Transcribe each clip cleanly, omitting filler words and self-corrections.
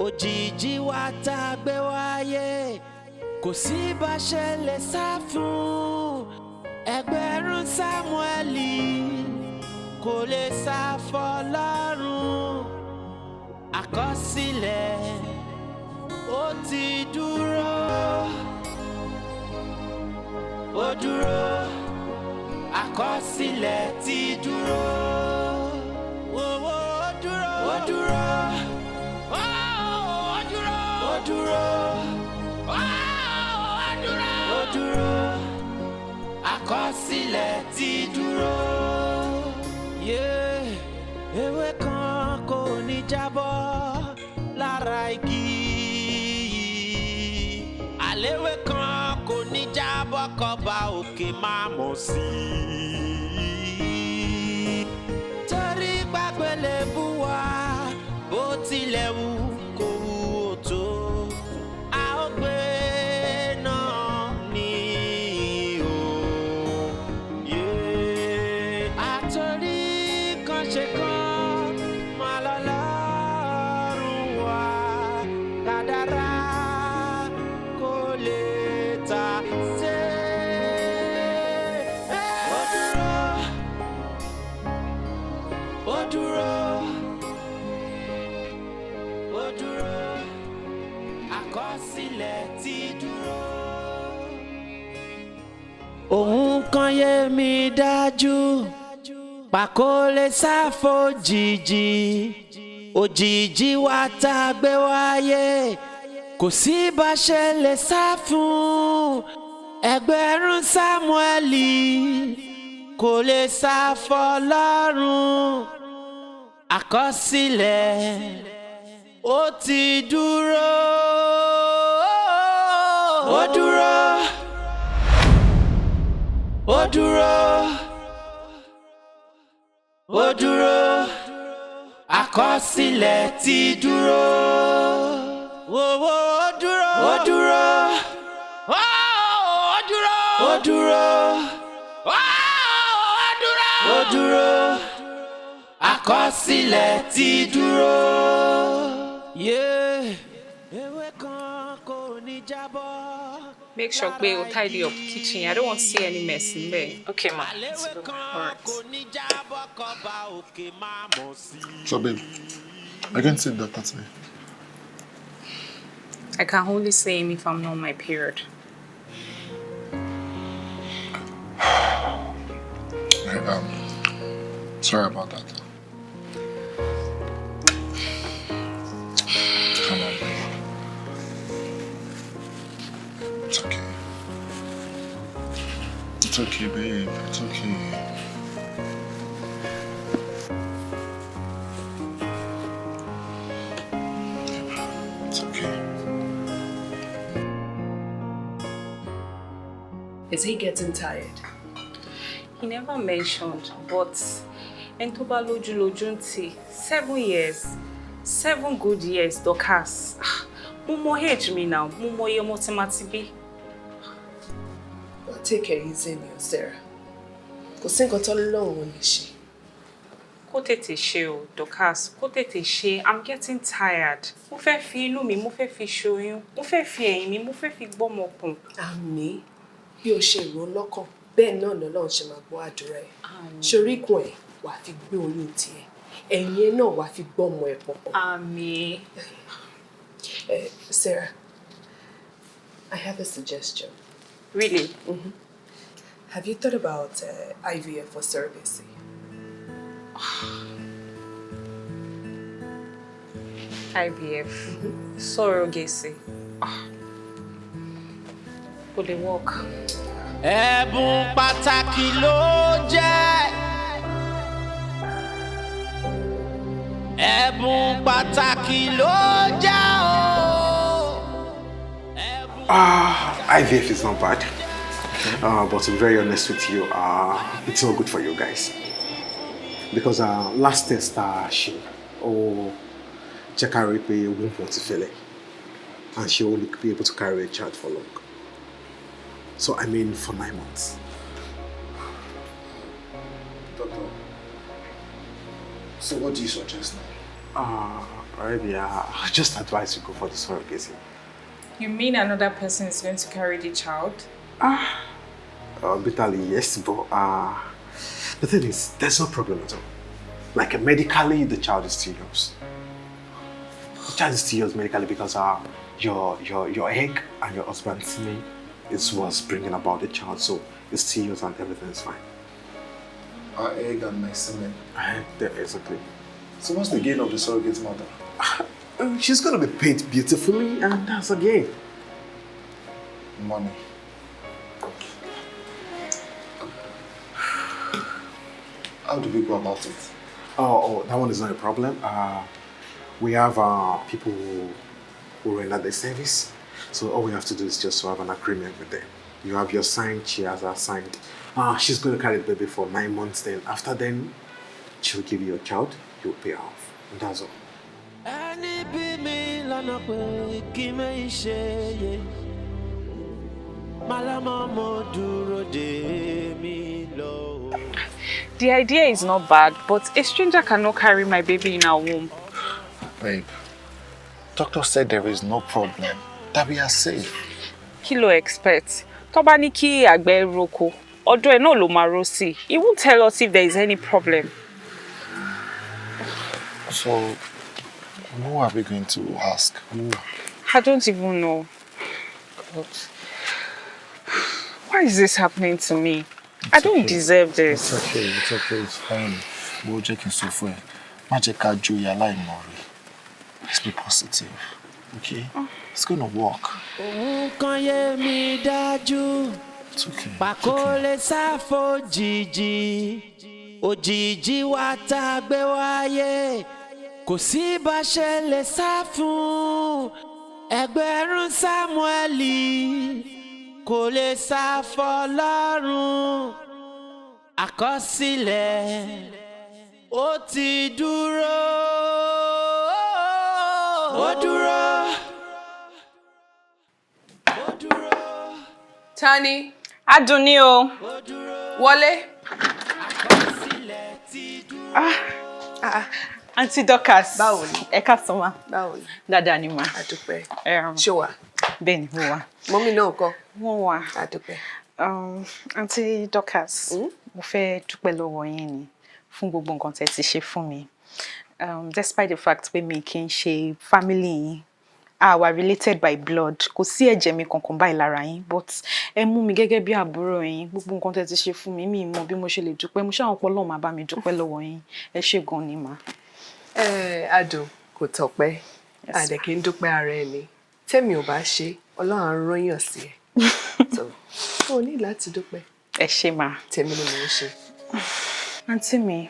òjìji wa tá a gbé wáyé kò sí bá ṣe lè sá fún ẹgbẹ̀rún Sámúẹ́lì kò lè sá fọ́lọ́run àkọsílẹ̀ ó ti dúró ó dúró àkọsílẹ̀ ti dúró ó dúró ó dúró ó dúró ó dúró ó dúró àkọsílẹ̀ ti dúró. Ewé kan kò ní jábọ́ lára igi àléwé kan kò ní jábọ́ kọ́ba òkè máa mọ̀ sí i. Torí gbàgbélébùú wa bó tilẹ̀ wù kó wù ó tó a ó gbé náà ní o. Àtòrí kan ṣe kan máa lọ lọ́rùn wa kádàrá kó lè ta ṣe. Ó dúró ó dúró ó dúró àkọsílẹ̀ ti dúró. Ohun kan yé mi dájú pàkó lè sáfòjìjì òjìji wa tá a gbé wáyé kò sí bá ṣe lè sá fún ẹgbẹ̀rún Sámúẹ́lì kò lè sá fọ́lọ́run àkọsílẹ̀ ó ti dúró ó dúró ó dúró ó dúró àkọsílẹ̀ ti dúró ó dúró ó dúró ó dúró ó dúró ó dúró àkọsílẹ̀ ti dúró. Ewé kan kò ní jábọ́. Make sure you tidy up kitchen. I don't want to see any mess in there. Okay, ma. Alright. So, babe, I can say that that's me. I can only say him if I'm not on my period. Sorry about that. Come on, babe. It's okay. It's okay, babe. It's okay. It's okay. Is he getting tired? He never mentioned, but Entoba Loju 7 years, 7 good years, Dorcas. Mumo hate me now. Mumo ye motimatibi. Well, take it easy, Sarah. Because think of all along when she. Kó tètè ṣe o, Dorcas. Kó tètè ṣe. I'm getting tired. Mo fẹ́ fi inú mi, mo fẹ́ fi ṣoyún. Mo fẹ́ fi ẹ̀yìn mi, mo fẹ́ fi gbọ́mọ pọ̀n. Àmín. Bí o ṣe rò lọ́kàn, bẹ́ẹ̀ náà lọ́lọ́run ṣe máa gbọ́ àdúrà ẹ̀. Ṣorí ikùn ẹ̀ wàá fi gbé oyún tiẹ̀. Ẹ̀yìn ẹ̀ náà wàá fi gbọ́mọ ẹ̀ pọ̀pọ̀. Àmín. Sarah, I have a suggestion. Really? Mm-hmm. Have you thought about IVF for surrogacy? IVF, surrogacy. Would it work? Ẹ̀bùn pàtàkì ló jẹ́. Ẹ̀bùn pàtàkì ló jẹ́ o. IVF is not bad. But to be very honest with you, it's not good for you guys. Because last test, she check her pay womb water and she won't be able to carry a child for long. So I mean for 9 months. Doctor, so what do you suggest now? Already, I just advise you go for the surrogacy. You mean another person is going to carry the child? Bitterly, yes, but the thing is, there's no problem at all. Like medically, the child is still yours. The child is still yours medically because your egg and your husband's semen is what's bringing about the child, so it's still yours and everything is fine. Our egg and my semen. Exactly. So what's the gain of the surrogate mother? She's gonna be paid beautifully, and that's a gain. Money. How do we go about it? Oh, that one is not a problem. We have people who render the service. So all we have to do is just to have an agreement with them. You have your signed, she has her signed. She's going to carry the baby for 9 months. Then after then, she'll give you your child. You'll pay her off. And that's all. The idea is not bad, but a stranger cannot carry my baby in our womb. Babe, doctor said there is no problem, that we are safe. Kí ló expect? Tó bá ní kí àgbẹ̀ roko, ọ̀dọ̀ ẹ̀ náà ló máa ró sí. He won't tell us if there is any problem. So, who are we going to ask? Who? I don't even know. God. Why is this happening to me? I don't deserve this. It's okay, it's fine. We'll check in software. Magic card Julia line more. Let's be positive. Okay? It's gonna work. It's okay. Bakole safo jiji, òjìji wa tá gbé wáyé, kò sí bá ṣe lè sá fún, ẹgbẹ̀rún Sámúẹ́lì, kò lè sá f'Ọlọ́run, àkọsílẹ̀ ó ti dúró, ó dúró. Tani, Adunni o. wọlé. Auntie Dorcas. Báwo ni? Ẹ káàsán ma. Báwo ni? Dáadáa ni ma. A dúpẹ́. Ṣé Ṣó wà? bẹ́ẹ̀ ni mo wà. Mọ́mì náà ńkọ́? Wọ́n wà. A dúpẹ́. Auntie Dorcas, mo fẹ́ dúpẹ́ lọ́wọ́ yín ni fún gbogbo nǹkan tẹ́ ti ṣe fún mi. Despite the fact pé mi kì í ṣe family yín, we related by blood, kò sí ẹ̀jẹ̀ mi kankan báyìí lára yín, but ẹ mú mi gẹ́gẹ́ bí àbúrò yín, gbogbo nǹkan tẹ́ ti ṣe fún mi, mi mọ̀ bí mo ṣe lè dúpẹ́, mo ṣáà Ọlọ́run máa bá mi dúpẹ́ lọ́wọ́ yín. Ẹ ṣé gan ni ma. Adùn kò tọ́pẹ́, àdẹ̀ kì í dúpẹ́ ara ẹni. Tẹ́mi ò bá ṣe, Ọlọ́run á rányàn sí ẹ. So, o ní láti dúpẹ́. Ẹ ṣé ma. Tèmi ni mò ń ṣe. Àǹtí mi,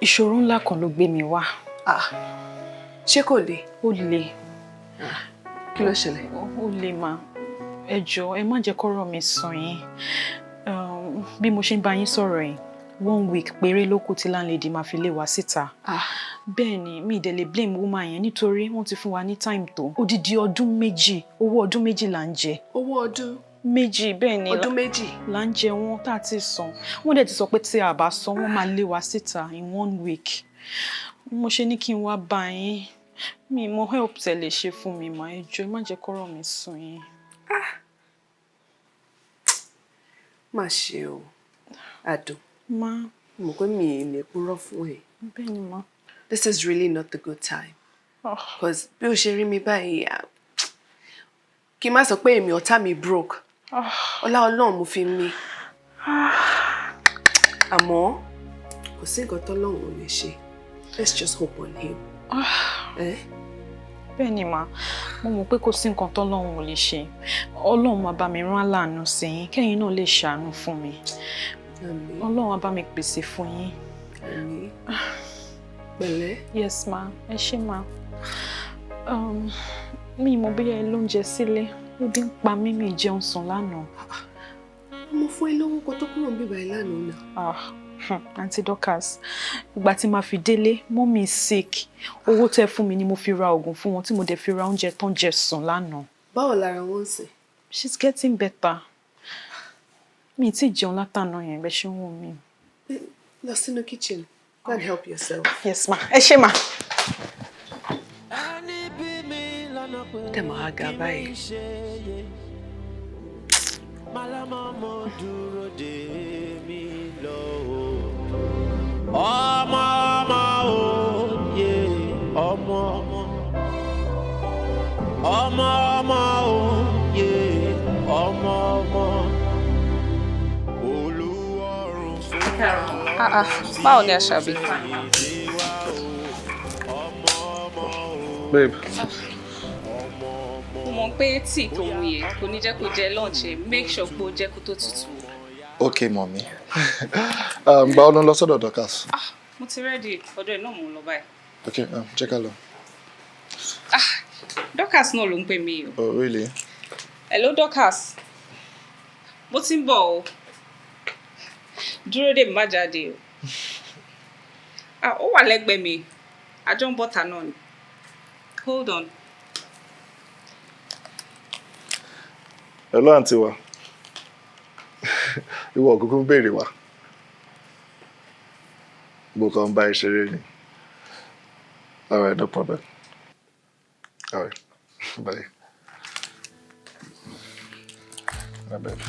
ìṣòro ńlá kan ló gbé mi wá. Ṣé kò le? Ó le. Kí ló ṣẹlẹ̀? Ó le ma. Ẹ jọ̀ọ́, ẹ má jẹ́ kọ́rọ̀ mi sùn yín. Bí mo ṣe ń bá yín sọ̀rọ̀ yìí, 1 week péré ló kù tí landlady máa fi lé wa síta. Bẹ́ẹ̀ ni, mi dẹ̀ lè blame woman yẹn nítorí wọ́n ti fún wa ní time tó. Odidi ọdún méjì, owó ọdún méjì là ń jẹ. Owó ọdún? Méjì, bẹ́ẹ̀ ni. Ọdún méjì? Là ń jẹ wọ́n tá a ti san. Wọ́n dẹ̀ ti sọ pé tí a bá san, wọ́n máa lé wa síta in 1 week. Mo ṣe ní kí n wá bá yín. Mi mọ help tẹ́ lè ṣe fún mi mà, ẹ jọ̀ọ́ ẹ má jẹ́ kọ́rọ̀ mi sùn yín. Má ṣe o, Adùn. Ma. Mo pé mi lè purọ́ fún ẹ. Bẹ́ẹ̀ ni ma. This is really not the good time. Because bí o ṣe rí mi báyìí, kí n má sọ pé èmi ọ̀tá mi broke. Ọlá Ọlọ́run mo fi mí. Àmọ́ kò sí nǹkan tọ́lọ́run ò lè ṣe. Let's just hope on him. Bẹ́ẹ̀ ni ma, mo mọ̀ pé kò sí nǹkan tọ́lọ́run ò lè ṣe. Ọlọ́run máa bá mi rán aláàánú sí yín, kẹ́yìn náà lè ṣàánú fún mi. Àmín. Ọlọ́run á bá mi pèsè fún yín. Àmín. Pẹ̀lẹ́. Yes ma, ẹ ṣé ma. Mi mọ̀ bóyá ẹ lóúnjẹ sílé, ebi ń pa mí, mi jẹun sùn lánàá. Mo fún ẹ lówó kó tó kúrò níbí báyìí lánàá náà. Auntie Dorcas, ìgbà tí màá fi délé, mommy sick. Owó tẹ́ fún mi ni mo fi ra oògùn fún wọn tí mo dẹ̀ fi ra oúnjẹ tán jẹ sùn lánàá. Báwo lára wọn ṣe? She's getting better. Mi ti jẹun látàná yẹn bẹ́ ṣe ń wò mí. Lọ sínú kitchen. Go and help yourself. Yes, ma. Ẹ ṣé ma. Tẹ̀mọ̀ àga báyìí. Báwo ni Àṣàbí? Babe. Mo mọ̀ pé tí tó mu yẹ kò ní jẹ́ kó jẹ lunch make sure pé ó jẹ́ kó tó tutù. Okay, mommy. Báwo ló ń lọ sọ́dọ̀ Dorcas? Mo ti ready ọ̀dọ̀ ẹ̀ náà mo ń lọ báyìí. Okay, check out. Dorcas náà ló ń pè mí o. Oh, really? Hello Dorcas. Mo ti ń bọ̀ o. Dúró dè mí má jáde o. Ó wà lẹ́gbẹ̀ẹ́ mi. Àjọ ń bọ̀ tà náà ni. Hold on. Hello, auntie wa. Ìwọ kúkú béèrè wa. Mo kàn bá ìṣeré ni. All right, no problem. All right, bye. My babe.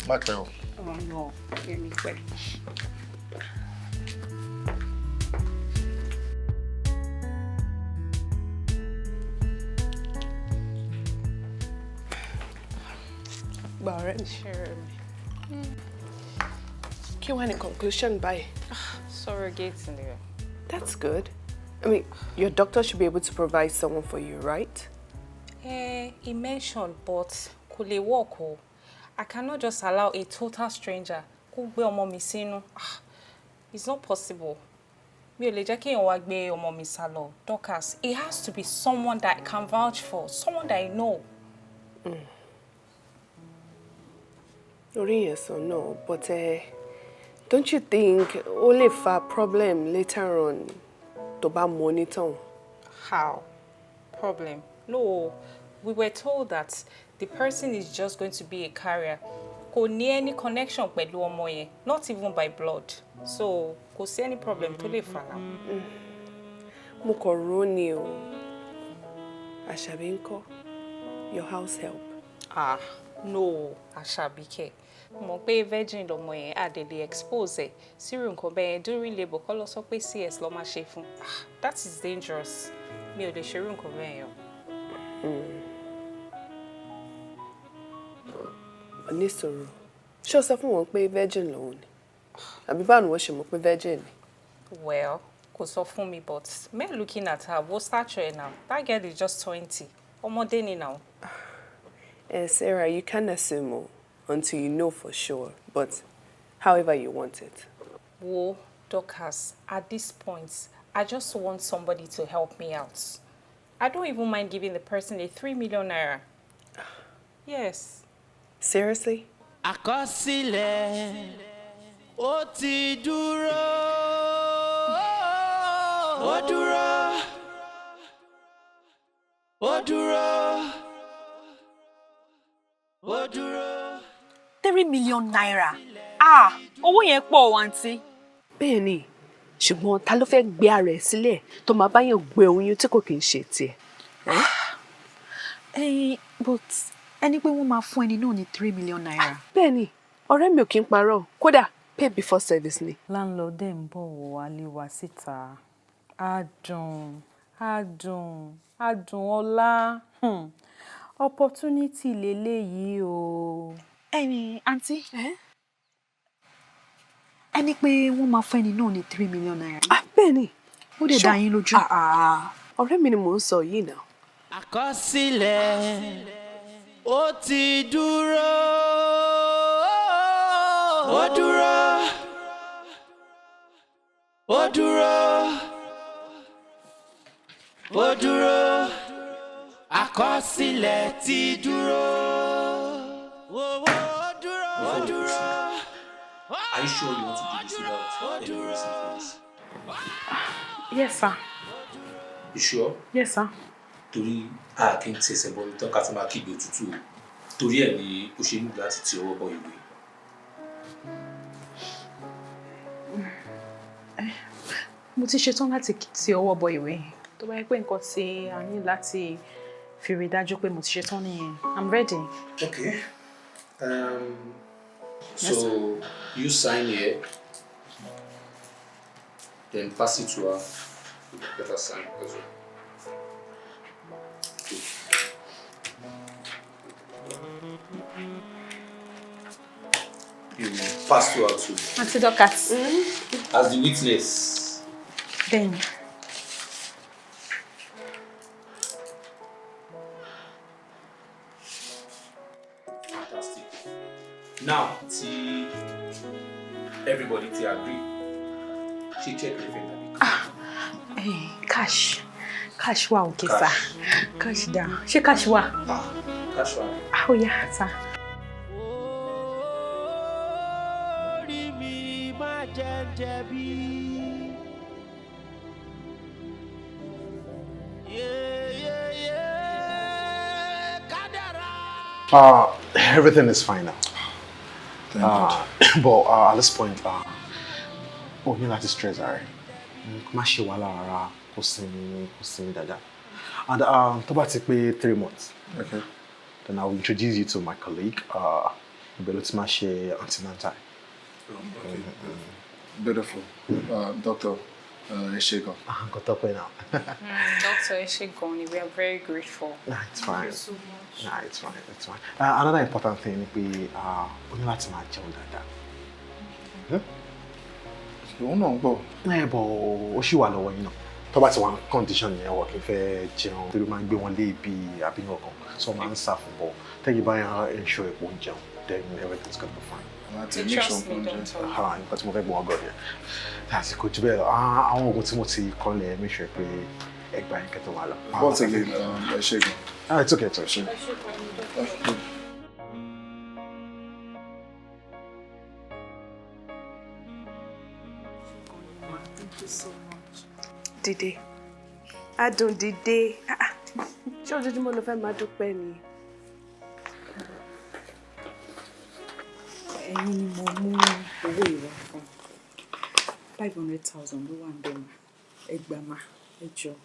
Mark now. Oh no, let me quit. Bakare. Sure. Kí wá ní conclusion báyìí? Surrogate in there. That's good. I mean, your doctor should be able to provide someone for you, right? He mentioned, but kò lè work o. I cannot just allow a total stranger kó gbé ọmọ mi sínú. It's not possible. Mi ò lè jẹ́ kí èèyàn wá gbé ọmọ mi sálọ. Dorcas, it has to be someone that I can vouch for, someone that I know. Yes or no, but don't you think only for problem later on to bá monitor? How? Problem? No, we were told that the person is just going to be a carrier. Kò ní any connection pẹ̀lú ọmọ yẹn, not even by blood. So, kò sí any problem tó lè fà náà. Mo kàn rò ní o. Àṣàbí ńkọ́? Your house help. No, Àṣàbí kẹ̀. Mo pé virgin lọmọ yẹn àdèlè expose ẹ̀ sírù nǹkan bẹ́ẹ̀ during labour kọ́ lọ sọ pé CS ló máa ṣe fún. That is dangerous. Mi ò lè ṣerú nǹkan bẹ́ẹ̀ yẹn. Onísòro. Ṣé o sọ fún wọn pé virgin lòun ni? Àbí báwo ni wọ́n ṣe mọ̀ pé virgin ni? Well, kò sọ fún mi, but men looking at her, wo stature now. That girl is just 20. Ọmọdé ni now. Sarah, you can't assume until you know for sure, but however you want it. Wo, Dorcas, at this point, I just want somebody to help me out. I don't even mind giving the person a 3 million naira. Yes. Seriously? Àkọsílẹ̀ ó ti dúró. Ó dúró. Ó dúró. Ó dúró. 3 million naira. Owó yẹn pọ̀ o, aunty. Bẹ́ẹ̀ ni, ṣùgbọ́n ta ló fẹ́ gbé ara ẹ̀ sílẹ̀ tó máa bá yàn gbé oyún tí kò kì í ṣe tiẹ̀? But ẹni pé wọ́n máa fún ẹni náà ní 3 million naira. Bẹ́ẹ̀ ni, ọ̀rẹ́ mi ò kí ń parọ́, kódà pay before service ni. Landlord ẹ̀ ń bọ̀ wá lé wa síta. Adùn ọlá. Opportunity leléyìí o. Aunty. Ẹni pé wọ́n máa fún ẹni náà ní 3 million naira. Bẹ́ẹ̀ ni. Ó dẹ̀ dá yín lójú. Ọ̀rẹ́ mi ni mò ń sọ yìí náà. Àkọsílẹ̀ ó ti dúró. Ó dúró. Ó dúró. Ó dúró. Àkọsílẹ̀ ti dúró. Ó dúró. Ó dúró. Are you sure you want to do this without any reason for this? Yes, sir. You sure? Yes, sir. Torí a kì í tẹ̀sẹ̀ bọ́ mi tán ká tó máa kígbe òtútù o. Torí ẹ̀ ni ó ṣe nílò láti ti ọwọ́ bọ ìwé. Mo ti ṣetán láti ti ọwọ́ bọ ìwé. Tó bá yẹ pé nǹkan tí a ní láti fi rí dájú pé mo ti ṣetán nìyẹn. I'm ready. Okay. So you sign here, then pass it to her. Let her sign as well. You pass to her too. Auntie Dorcas. As the witness. Then. Fantastic. Now, see everybody to agree. She check everything. Cash. Cash wa okay, sir. Cash down. She cash wa. Cash wa. Oh yeah, sir. Everything is fine now. But at this point, oh, you like to stress, alright? And to about 3 months. Okay. Then I will introduce you to my colleague, Belotimashe Antinantai. Okay. Beautiful. Doctor Eshego. Got up now. Dr. Eshego, we are very grateful. Nah, it's fine. Thank you so much. Nah, it's fine. It's fine. Another important thing is we only like to match on that. You know, but she was low, you know. Tó bá ti one condition yẹn wọ́n kì í fẹ́ jẹun torí máa ń gbé wọn lé ibi àbí nǹkan so máa ń sá fún bọ̀ tẹ́yìn bá yẹn ensure epo ń jẹun then everything's gonna be fine. You trust me, doctor. Nǹkan tí mo fẹ́ gbọ́ ọgọ́ yẹn láti kò jù bẹ́ẹ̀ lọ àwọn oògùn tí mo ti kọ́ lẹ̀ make sure pé ẹgbàá yẹn kẹ́tọ̀ wà lọ. once again, Eshego. It's okay, it's okay. Thank you so much. Dìde. Adùn dìde. Ṣé ojoojúmọ́ ló fẹ́ máa dúpẹ́ ni? Ẹ̀yin ni mo mú owó ìwà fún. 500,000 ló wà ń bẹ̀ mà. Ẹ gbà mà, ẹ jọ̀ọ́.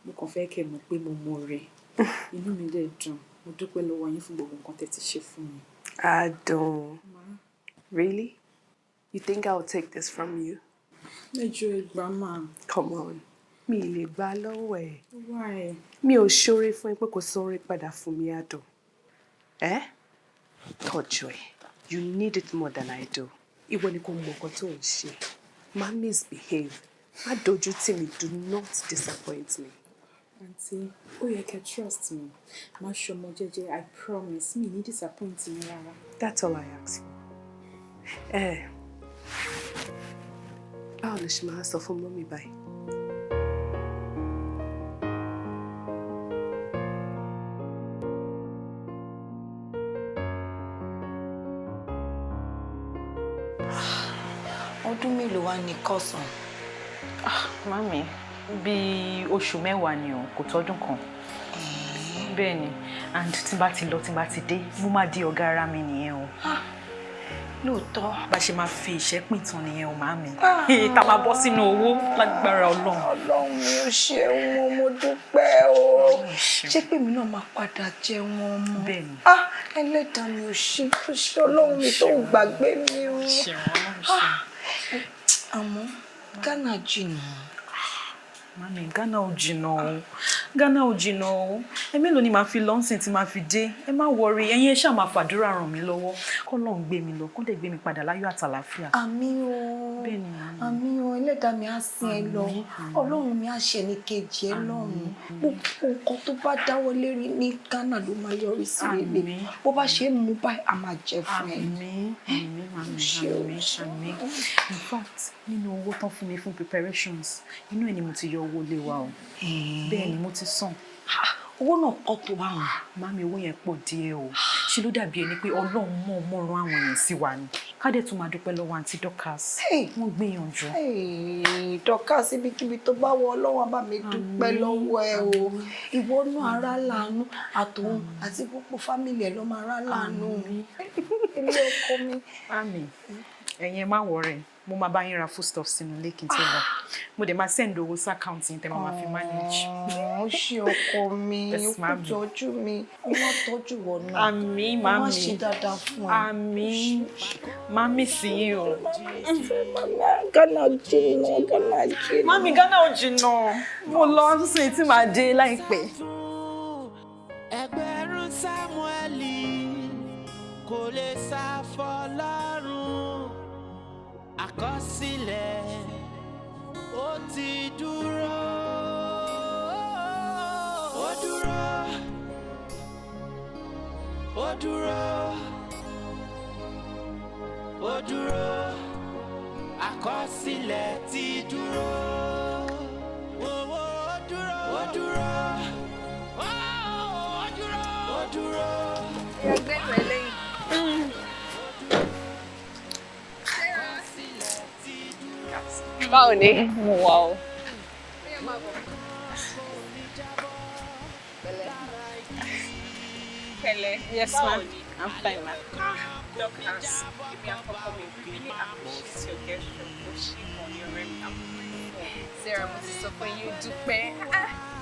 Mo kàn fẹ́ kẹ́ mọ̀ pé mo mọ̀re. Inú mi dẹ̀ dùn. Mo dúpẹ́ lọ́wọ́ yín fún gbogbo nǹkan tẹ́ ti ṣe fún mi. Adùn. Really? You think I'll take this from you? Ẹ jọ̀ọ́, ẹ gbà mà. Come on. Mi ì lè gbà lọ́wọ́ ẹ̀. Why? Mi ò ṣoore fún ẹ pé kò sóore padà fún mi, Adùn. Tọ́jú ẹ̀. You need it more than I do. Ìwọ ni kò mọ nǹkan tó ń ṣe. Má misbehave. Má dojú tì mí. Do not disappoint me. Auntie, ó yẹ kẹ́ trust me. Má ṣọmọ jẹ́jẹ́, I promise. Mi ní disappoint mi rárá. That's all I ask for. Báwo ló ṣe máa sọ fún mọ́mí báyìí? Ọdún mélòó wá ní kọ́sàn? Mami, bí oṣù mẹ́wàá ni o, kò tọ́dún kan. Bẹ́ẹ̀ ni, and tí bá ti lọ, tí bá ti dé, mo máa di ọ̀gá ara mi nìyẹn o. Lóòótọ́, bá ṣe máa fi ìṣẹ́ pín tán nìyẹn o, màámi. Tá máa bọ́ sínú owó lágbára Ọlọ́run. Ọlọ́run mi ò ṣeun, mo dúpẹ́ o. Ṣé pé mi náà máa padà jẹun ọmọ? Bẹ́ẹ̀ ni. Ẹlẹ́dàá mi ò ṣe Ọlọ́run mi tó gbàgbé mi o. Àmọ́ Ghana jìnnà. Mami, Ghana ò jìnnà o. Ghana ò jìnnà o. Ẹ mélòó ni màá fi lọ́nsìn tí màá fi dé? Ẹ má worry, ẹ̀yin ẹ ṣáà máa fàdúrà ràn mí lọ́wọ́. K'Ọlọ́run gbé mi lọ, kó dẹ̀ gbé mi padà láyọ̀ àtàlàáfíà. Àmín o. Bẹ́ẹ̀ ni màmí. Àmín o, Ẹlẹ́dàá mi á sin ẹ lọ. Ọlọ́run mi á ṣe ní kejì ẹ lọ́run. Gbogbo nǹkan tó bá dáwọ́ lérí ní Ghana ló máa yọrí sí rere. Bó bá ṣe ń mú báyìí, a máa jẹ fún ẹ. Àmín, àmín, àmín. In fact, nínú owó tán fún mi fún preparations, inú ẹ̀ ni mo ti yọ owó lé wa o. Bẹ́ẹ̀ ni mo ti san. Owó náà pọ̀ tó bá wọn. Mami, owó yẹn pọ̀ díẹ̀ o. Ṣé ló dàbí ẹni pé Ọlọ́run mọ̀ rán àwọn èèyàn sí wa ni. Ká dẹ̀ tún máa dúpẹ́ lọ́wọ́ Aunty Dorcas. Wọ́n gbìyànjú. Dorcas ibikíbi tó bá wọ Ọlọ́run bá mi dúpẹ́ lọ́wọ́ ẹ o. Ìwọ náà ara láàánú àtòun àti gbogbo fámìlì ẹ̀ ló máa ara láàánú. Ilé ọkọ mi. Mami, ẹ̀yin ẹ má worry. mo máa bá yín ra foodstuffs sínú ilé kí n tó lọ. Mo dẹ̀ máa send owó sí account yín tẹ́ máa fi manage. Ó ṣe ọkọ mi, ó kú tọ́jú mi, ó má tọ́jú wọ náà. Àmín, màmí. Ó má ṣe dáadáa fún ẹ. Àmín. Màmí sí yín o. Ghana jìnnà. Màmí, Ghana ò jìnnà. Mo lọ sí tí màá dé láìpẹ́. Ẹgbẹ̀rún Sámúẹ́lì kò lè sá fọ́lọ́run. Àkọsílẹ̀ ó ti dúró. Ó dúró. Ó dúró. Ó dúró. Àkọsílẹ̀ ti dúró. Ó dúró. Ó dúró. Ó dúró. Ó dúró. Ẹgbẹ́ rẹ̀ lẹ́yìn. Báwo ni? Mo wà o. Pẹ̀lẹ́. Yes, ma'am. I'm fine, ma'am. Doctors, if you are coming, we really appreciate your gesture. Ó ṣe mọ̀ ní ọ̀rẹ́ mi. Sarah, mo ti sọ fún yín dúpẹ́.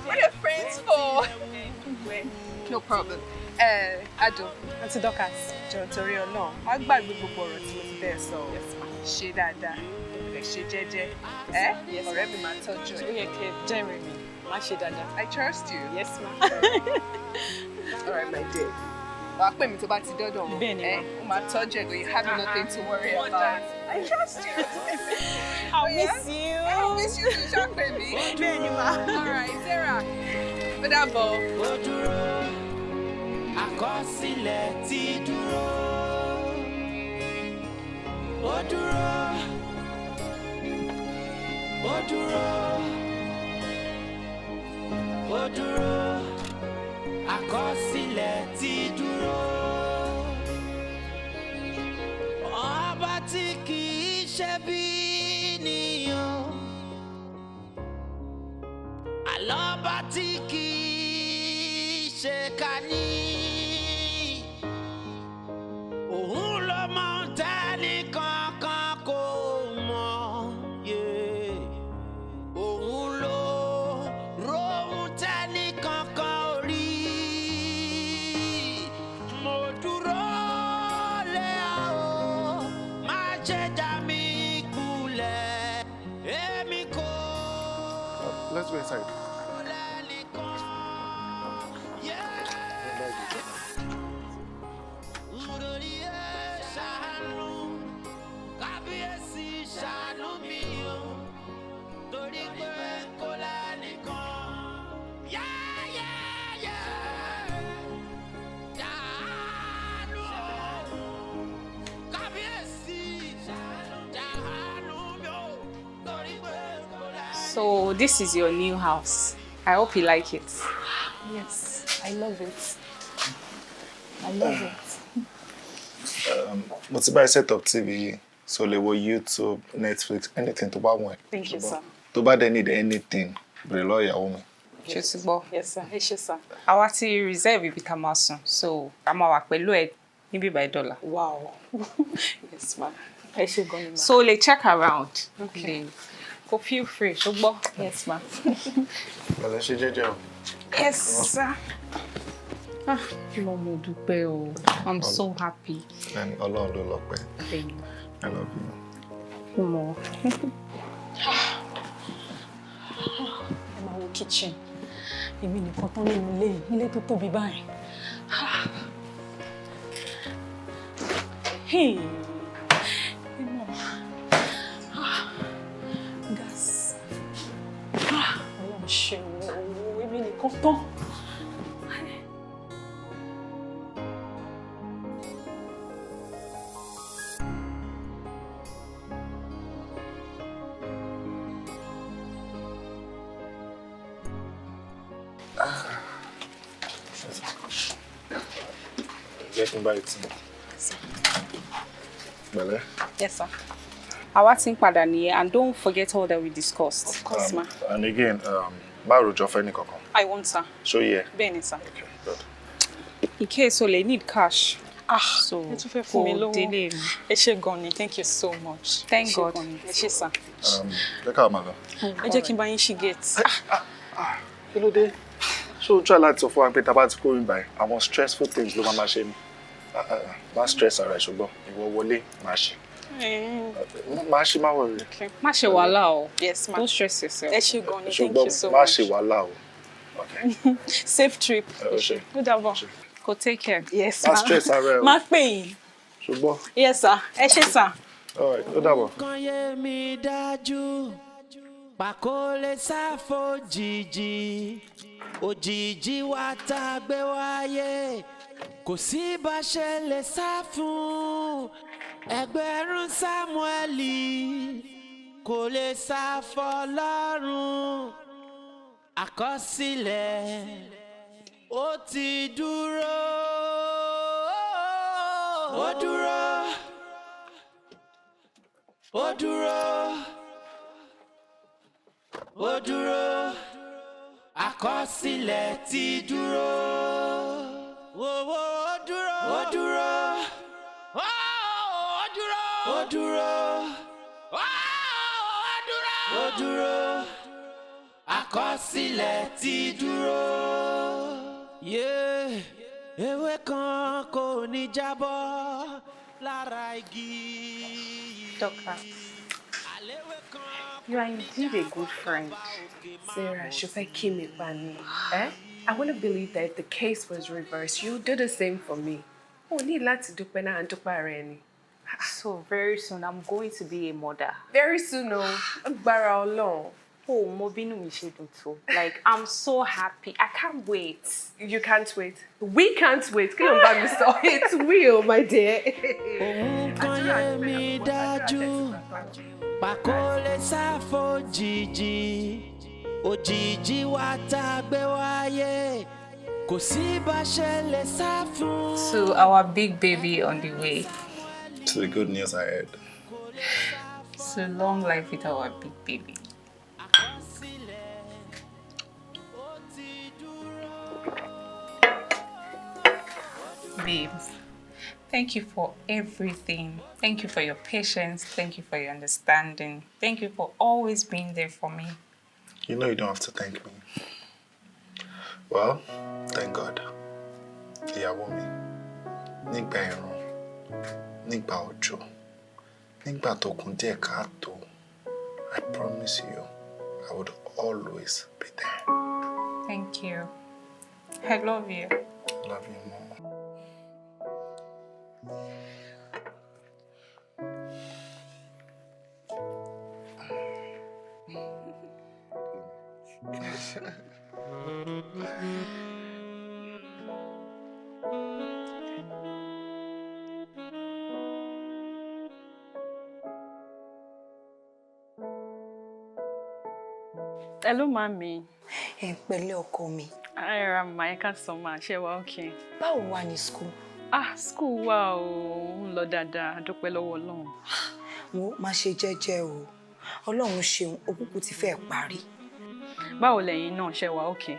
What are friends for? No problem. Ado. Àǹtí Dorcas, jọ̀ọ́ torí Ọlọ́run, má gbàgbé gbogbo ọ̀rọ̀ tí mo ti bẹ́ẹ̀ sọ. Ṣe dáadáa, ẹ ṣe jẹ́jẹ́. Ọ̀rẹ́ mi máa tọ́jú ẹ. Ó yẹ kí ẹ jẹ́rìí mi, má ṣe dáadáa. I trust you. Yes, ma'am. All right, my dear. Wàá pè mí tó bá ti dọ́dọ̀ wọn. Bẹ́ẹ̀ ni, ma'am. Ó máa tọ́jú ẹ̀, you have nothing to worry about. I trust you. I'll miss you. I'll miss you too, ṣá pè mí. Bẹ́ẹ̀ ni, ma'am. All right, Sarah. Ó dàbọ̀. Ó dúró. Àkọsílẹ̀ ti dúró. Ó dúró. Ó dúró. Ó dúró. Àkọsílẹ̀ ti dúró. Ọba tí kì í ṣe bí nìyàn. Àlọ́ba tí kì í ṣe ká ní. Òun ló mọ tẹ́nì kankan kò mọ̀. Òun ló rohun tẹ́nì kankan ò rí. Mo dúró lé ọ, má ṣe já mi kulẹ̀. Èmi kò Let's go inside. lẹ́nìkan. Nítorí ẹ ṣàánú, kábíyèsí ṣàánú mi o, torí pé kò lẹ́nìkan. Ṣàánú o, kábíyèsí ṣàánú mi o, torí pé kò lẹ́nìkan. So this is your new house. I hope you like it. Yes, I love it. I love it. Mo ti bá ẹ set up TV so lè wo YouTube, Netflix, anything tó bá wọ̀n ẹ́. Thank you, sir. Tó bá dẹ̀ need anything, bèrè lọ́wọ́ ìyàwó mi. Ṣé ti gbọ́? Yes, sir. Ẹ ṣé, sir. Àwa ti reserve ibi tá a máa sùn, so a máa wà pẹ̀lú ẹ níbí by dollar. Wow. Yes, ma'am. Ẹ ṣé gan ni, ma'am. So lè check around. Okay. Go feel free, ṣùgbọ́n. Yes, ma'am. Bẹ̀rẹ̀ ṣe jẹ́jẹ́ o. Yes, sir. Lọ́mọ dúpẹ́ o. I'm so happy. And Ọlọ́run ló lọ́pẹ́. Thank you. I love you. Mo. Ẹ máa wo kitchen. Èmi nìkan tán nínú ilé tó tóbi báyìí. Hey. Emo. Gas. Ọlọ́run ṣe o. Èmi nìkan tán. Jẹ́ kí n bá ìtì. Bẹ̀rẹ̀. Yes, sir. Àwa ti ń padà nìyẹn, and don't forget all that we discussed. Of course, ma. And again, má rojọ́ fẹ́ ní kankan. I won't, sir. Show here. Bẹ́ẹ̀ni, sir. Okay, good. In case o lè need cash, So ẹ tún fẹ́ fún mi lówó. délé mi. Ẹ ṣé gan ni, thank you so much. Thank God. Ẹ ṣé sir. Jẹ́ ká máa lọ. Ẹ jẹ́ kí n bá yín ṣí gate. Kí ló dé? Ṣé o try láti sọ fún wa pé tá bá ti kúrò níbàyí, àwọn stressful things ló máa ṣe ni? Má stress ara ẹ̀ ṣùgbọ́n ìwọ wọlé máa ṣe. Má ṣe má wọlé. Má ṣe wàhálà o. Yes ma. Don't stress yourself. Ẹ ṣé gan ni, thank you so Ṣùgbọ́n má much. ṣe wàhálà o. Okay. Safe trip. Ó ṣé. Ó dàbọ̀. Go take care. Yes Má ma. stress ara ẹ̀ o. Má pè yín. Ṣùgbọ́n. Yes sir. Ẹ ṣé sir. All right, ó dàbọ̀. Kan yé mi dájú, pàkó lè sáfò jìjì, òjìji wa tá a gbé wáyé, kò sí bá ṣe lè sá fún. Ẹgbẹ̀rún Sámúẹ́lì kò lè sá f'Ọlọ́run. Àkọsílẹ̀ ó ti dúró. Ó dúró. Ó dúró. Ó dúró. Àkọsílẹ̀ ti dúró. Ó dúró. Ó dúró. Ó dúró. Ó dúró. Ó dúró. Àkọsílẹ̀ ti dúró. Yeah. Ewé kan kò ní jábọ́ lára igi. Doctor, you are indeed a good friend. Sarah, ṣó fẹ́ kí mi pa ni? I wouldn't believe that if the case was reversed, you would do the same for me. O ní láti dúpẹ́ náà dúpẹ́ ara ẹni. So very soon I'm going to be a mother. Very soon, o. Agbára Ọlọ́run. Oh, mo bínú mi ṣe dùn tó. Like, I'm so happy. I can't wait. You can't wait. We can't wait. Kí ló ń bá mi sọ? It's real, my dear. Òun kan yé mi dájú, pàkó lè sáfò jìjì, òjìji wa tá a gbé wáyé, kò sí bá ṣe lè sá fún. So our big baby on the way. To the good news I heard. So long life with our big baby. Babes, thank you for everything. Thank you for your patience. Thank you for your understanding. Thank you for always being there for me. You know you don't have to thank me. Well, thank God. Ìyàwó mi, nígbà ẹ̀rùn, nígbà òjò, nígbà tó kún díẹ̀ káàtó, I promise you, I would always be there. Thank you. I love you. Love you more. Hello mami. Ẹ pẹ̀lẹ́ ọkọ mi. Ara mà ẹ ká sọ máa ṣe wá okay. Báwo wà ní school? School wa o ń lọ dáadáa, a dúpẹ́ lọ́wọ́ Ọlọ́run. Wo má ṣe jẹ́jẹ́ o. Ọlọ́run ṣeun, òkúkú ti fẹ́ parí. Báwo lẹ̀yin náà ṣe wá okay?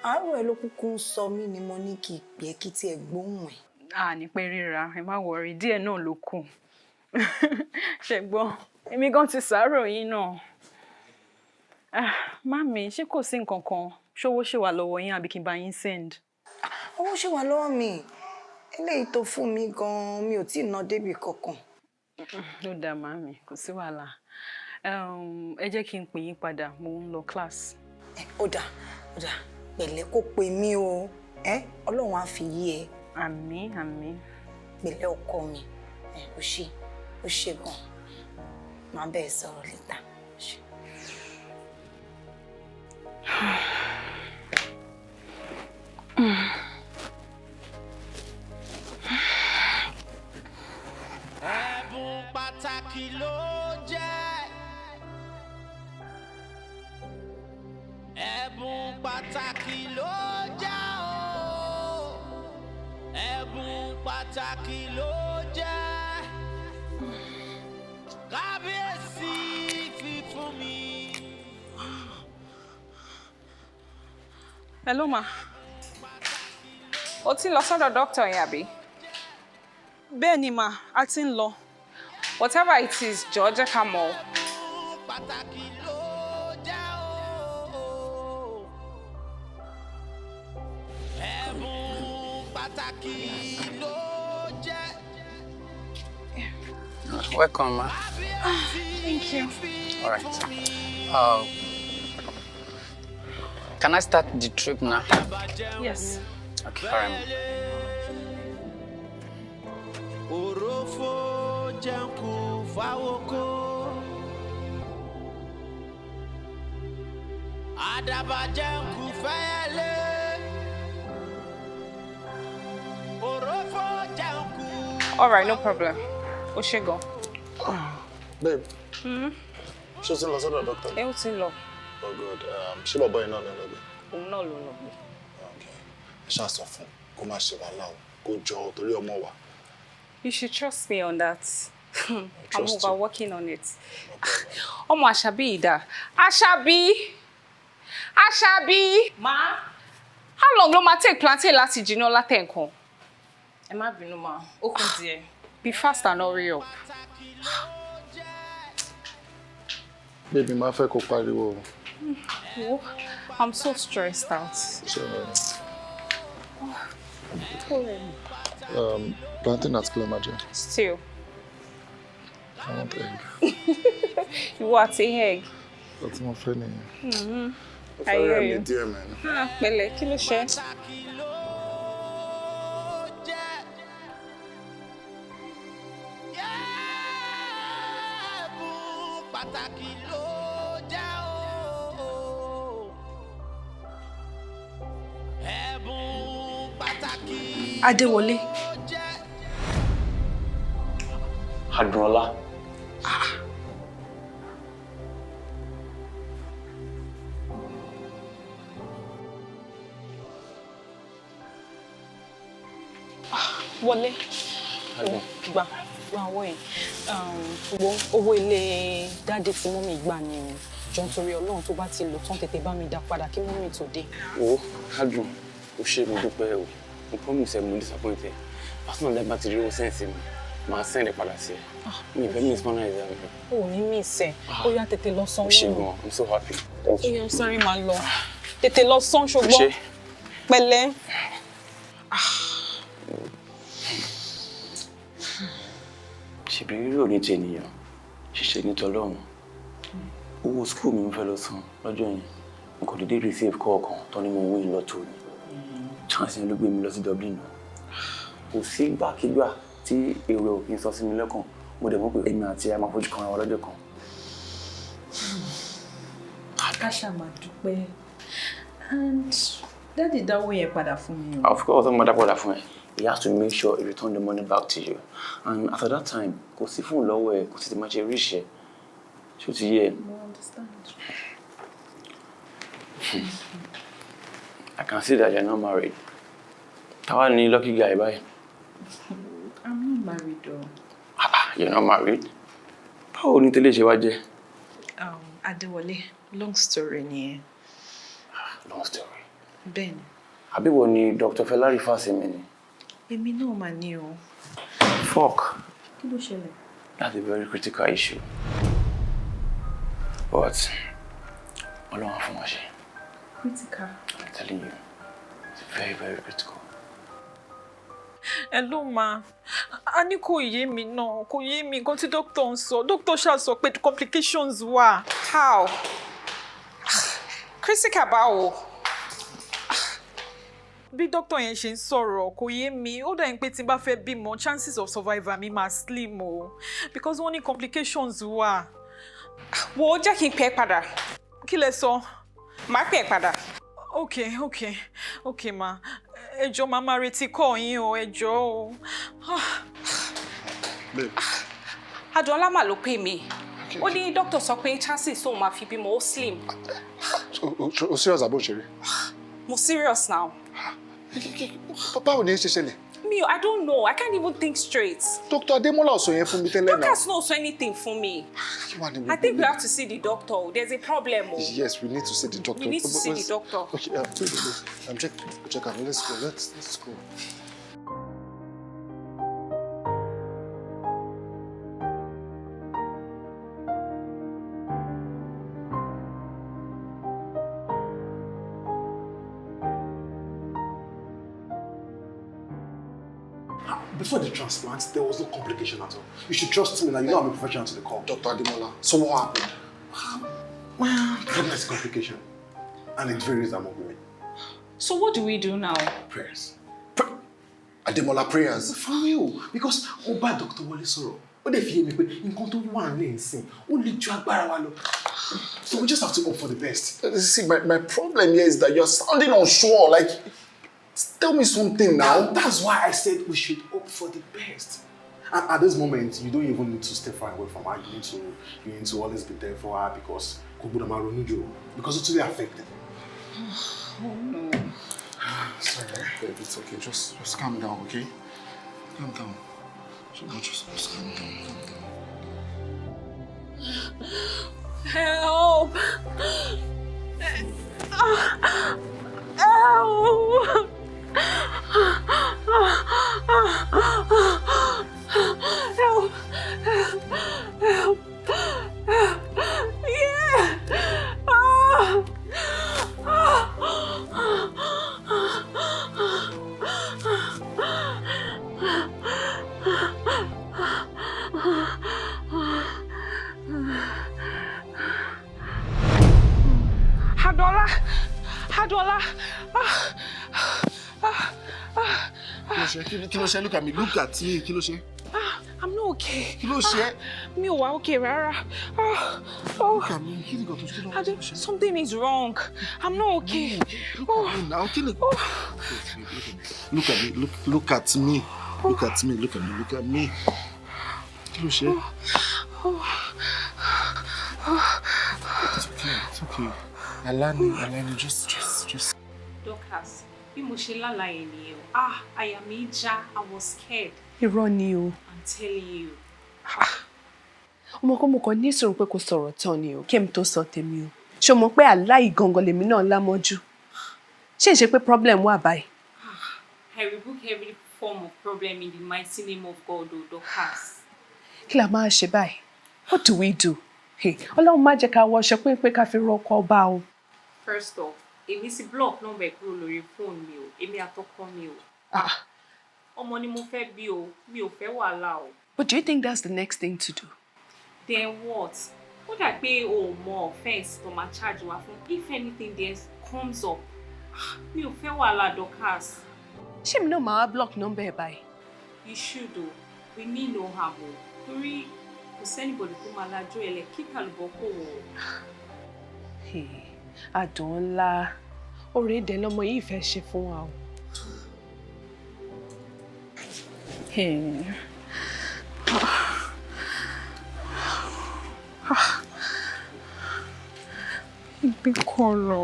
Àárọ̀ ẹ ló kúkú ń sọ mí ni mo ní kí ìpè kí tí ẹ gbóhùn ẹ̀. Ní pé ríra, ẹ má worry, díẹ̀ náà ló kù. Ṣé gbọ́, èmi gan ti sàárò yín náà. Mami, ṣé kò sí nǹkan kan? Ṣówó ṣì wà lọ́wọ́ yín àbí kí n bá yín send? Owó ṣì wà lọ́wọ́ mi. Eléyìí tó fún mi gan mi ò tí ì ná débì kankan. Ló dáa mami, kò sí wàhálà. Ẹ jẹ́ kí n pè yín padà, mo ń lọ class. Ó dà, pẹ̀lẹ́ kó pè mí o. Ọlọ́run á fi yí ẹ. Àmín, àmín. Pẹ̀lẹ́ ọkọ mi. Ó ṣe gan. Màá bẹ́ẹ̀ sọ̀rọ̀ létà. Ẹ̀bùn pàtàkì ló jẹ́. Ẹ̀bùn pàtàkì ló jẹ́ o. Ẹ̀bùn pàtàkì ló jẹ́. Kábíyèsí fi fún mi. Hello ma. O ti lọ sọ́dọ̀ doctor yẹn àbí? Bẹ́ẹ̀ ni mà, a ti ń lọ. Whatever it is, jọ̀ọ́ jẹ́ ká mọ̀. Pàtàkì ló jẹ́ o. Ẹ̀bùn pàtàkì ló jẹ́. Welcome, ma. Thank you. All right. Can I start the trip now? Yes. Okay, all right. Òrófó jẹ̀ǹkù fáwọ́kọ́. Àdàbà jẹ̀ǹkù fẹ́lẹ́. Òrófó jẹ̀ǹkù. All right, no problem. Ó ṣe gan. Babe. Ṣé o ti ń lọ sọ́dọ̀ doctor? Ẹ ó ti lọ. Oh God. Ṣé bàbá yìí náà lọ lọ́gbẹ̀? Òun náà ló lọ gbé. Okay. Ẹ ṣáà sọ fún kó má ṣe wàhálà o. Kó jọ torí ọmọ wa. You should trust me on that. I'm trust you. overworking on it. Ọmọ Àṣàbí ìdá. Àṣàbí! Àṣàbí! Ma? How long ló máa take plantain láti jiná látẹ̀ǹkan? Ẹ má bínú mà, ó kù díẹ̀. Be fast and hurry up. Baby, máa fẹ́ kó pariwo. Oh, I'm so stressed out. Plantain at Kilamaje. Still. I want egg. Ìwọ àti egg. That's my funny. I hear you. Dear man. Pẹ̀lẹ́, kí ló ṣe? Pàtàkì ló jẹ́ o. Ẹ̀bùn pàtàkì. Adéwọlé. Adúnọlá. Wọlé. Gbà owó yẹn. Owó ilé dáàdì tí mọ́mì gbà ni o. Jọ̀ọ́ nítorí Ọlọ́run tó bá ti lò tán tètè bá mi dá padà kí mọ́mì tó dé. Wo Adùn, o ṣe mo dúpẹ́ o. Mo promise ẹ mo disappoint ẹ. Pásítọ̀ náà bá ti rí owó sẹ́ǹsì mi. Màá send ẹ padà sí ẹ. Mi ìfẹ́ mi ìsọ́nà ẹ̀dá mi. O ò ní mí ìsẹ̀. Ó yá tètè lọ sanwó. O ṣe gan, I'm so happy. Thank you. Ó yá sáré máa lọ. Tètè lọ san ṣùgbọ́n. Pẹ̀lẹ́. Ṣèbí rírò ní ti ènìyàn, ṣíṣe ní tọlọ́run. Owó school mi ń fẹ́ lọ san lọ́jọ́ yẹn. N kò dédé receive call kan tó ní mo win lọ́tò ni. Chance yẹn ló gbé mi lọ sí Dublin. Kò sí ìgbàkigbà tí èrò ò kí n sọ sí mi lọ́kàn. Mo dẹ̀ mọ̀ pé èmi àti ẹ máa fojú kan ara wa lọ́jọ́ kan. Káṣá máa dúpẹ́. And Daddy dáwó yẹn padà fún mi o. Of course, I'm padà fún ẹ. He has to make sure he return the money back to you. And after that time, kò sí fún lọ́wọ́ ẹ, kò sí ti máa ṣe ríṣẹ́. Ṣé o ti yé ẹ? I understand. I can see that you're not married. Táwa ni lucky guy báyìí. I'm not married though. You're not married? Báwo ni tẹ́lẹ̀ ṣe wá jẹ́? Adéwọlé, long story nìyẹn. Long story. Bẹ́ẹ̀ni. Àbí wo ni Dr. Fela rí fásitì mi ni? Èmi náà mà ní o. Fuck. Kí ló ṣẹlẹ̀? That's a very critical issue. But Ọlọ́run á fún wa ṣe. Critical. I'm telling you, it's very, very critical. Hello ma, a ní kò yé mi náà, kò yé mi nǹkan tí doctor ń sọ. Doctor ṣáà sọ pé complications wà. How? Critical báwo? Bí doctor yẹn ṣe ń sọ̀rọ̀ kò yé mi, ó dà ń pé tí n bá fẹ́ bímọ, chances of survival mi máa slim o. Because wọ́n ní complications wà. Wo jẹ́ kí n pè é padà. Kí lẹ sọ? Màá pè é padà. Okay ma. Ẹ jọ̀ọ́ màá máa retí call yín o, ẹ jọ̀ọ́ o. Babe. Adúnọlá mà ló pè mí. Ó ní doctor sọ pé chances tóun máa fi bímọ ó slim. O serious àbò òṣèré? Mo serious now. Báwo ni ẹ ṣe ṣẹlẹ̀? I don't know. I can't even think straight. Dr. Adémọ́lá ò sọ yẹn fún mi tẹ́lẹ̀ náà. Doctors don't say anything for me. I think we have to see the doctor. There's a problem. Yes, we need to see the doctor. We need to see the doctor. Okay, check out. Let's go. before the transplant, there was no complication at all. You should trust me now. You know I'm a professional to the call. Dr. Ademola, so what happened? Well, pregnancy complication. And it's very reasonable women. So what do we do now? Prayers. Ademola prayers. For real. Because Oba Dr. Wale Soro, what if you make in control one lane sing? Only so we just have to hope for the best. See, my problem here is that you're sounding unsure. Like, tell me something now. That's why I said we should hope for the best. And at this moment, you don't even need to step far away from her. You need to always be there for her because it's really affected. Oh no. Sorry, babe, it's okay. Just calm down, okay? Calm down. Just calm down, Help! Help! Help! Yeah! Hadola! Kilo, look at me. Look at me. Kilo. I'm not okay. Kilo. Mi ò wà okay rárá. Look at me. Something is wrong. I'm not okay. Look at me now. Look at me. Look at me. Look at me. Look at me. Kilo. It's okay. Alani, just. Dorcas, bí mo ṣe lálàá nìyẹn. Àyà mi já. I was scared. Irọ́ ni o. I'm telling you. Ọmọ kò mọ̀ kàn ní ìṣòro pé kò sọ̀rọ̀ tán ni o. Kí èmi tó sọ tèmi o. Ṣé o mọ̀ pé aláì gangan lèmi náà lámọ́jú? Ṣé ìṣe pé problem wà báyìí? I rebuke every form of problem in the mighty name of God, Dorcas. Kí la máa ṣe báyìí? What do we do? Ọlọ́run má jẹ́ ká wọṣọ pé ká fi rọ́kọ ọba o. First off, èmi sì block number kúrò lórí phone mi o. Èmi àtọkọ mi o. Ọmọ ni mo fẹ́ bí o. Mi ò fẹ́ wàhálà o. But do you think that's the next thing to do? Then what? Ó dà pé o mọ offense tó máa charge wa fún. If anything there comes up, mi ò fẹ́ wàhálà, Dorcas. Ṣé mi náà máa block number ẹ̀ báyìí? You should o. We mean no harm o. Torí kò sẹ́nibọ̀dì tó máa lajú ẹlẹ̀ kí kàlùbọ̀ kò wọ̀. Àdùn ńlá. Oore dẹ̀ lọmọ yìí fẹ́ ṣe fún wa o. Ibi kọ́ lọ.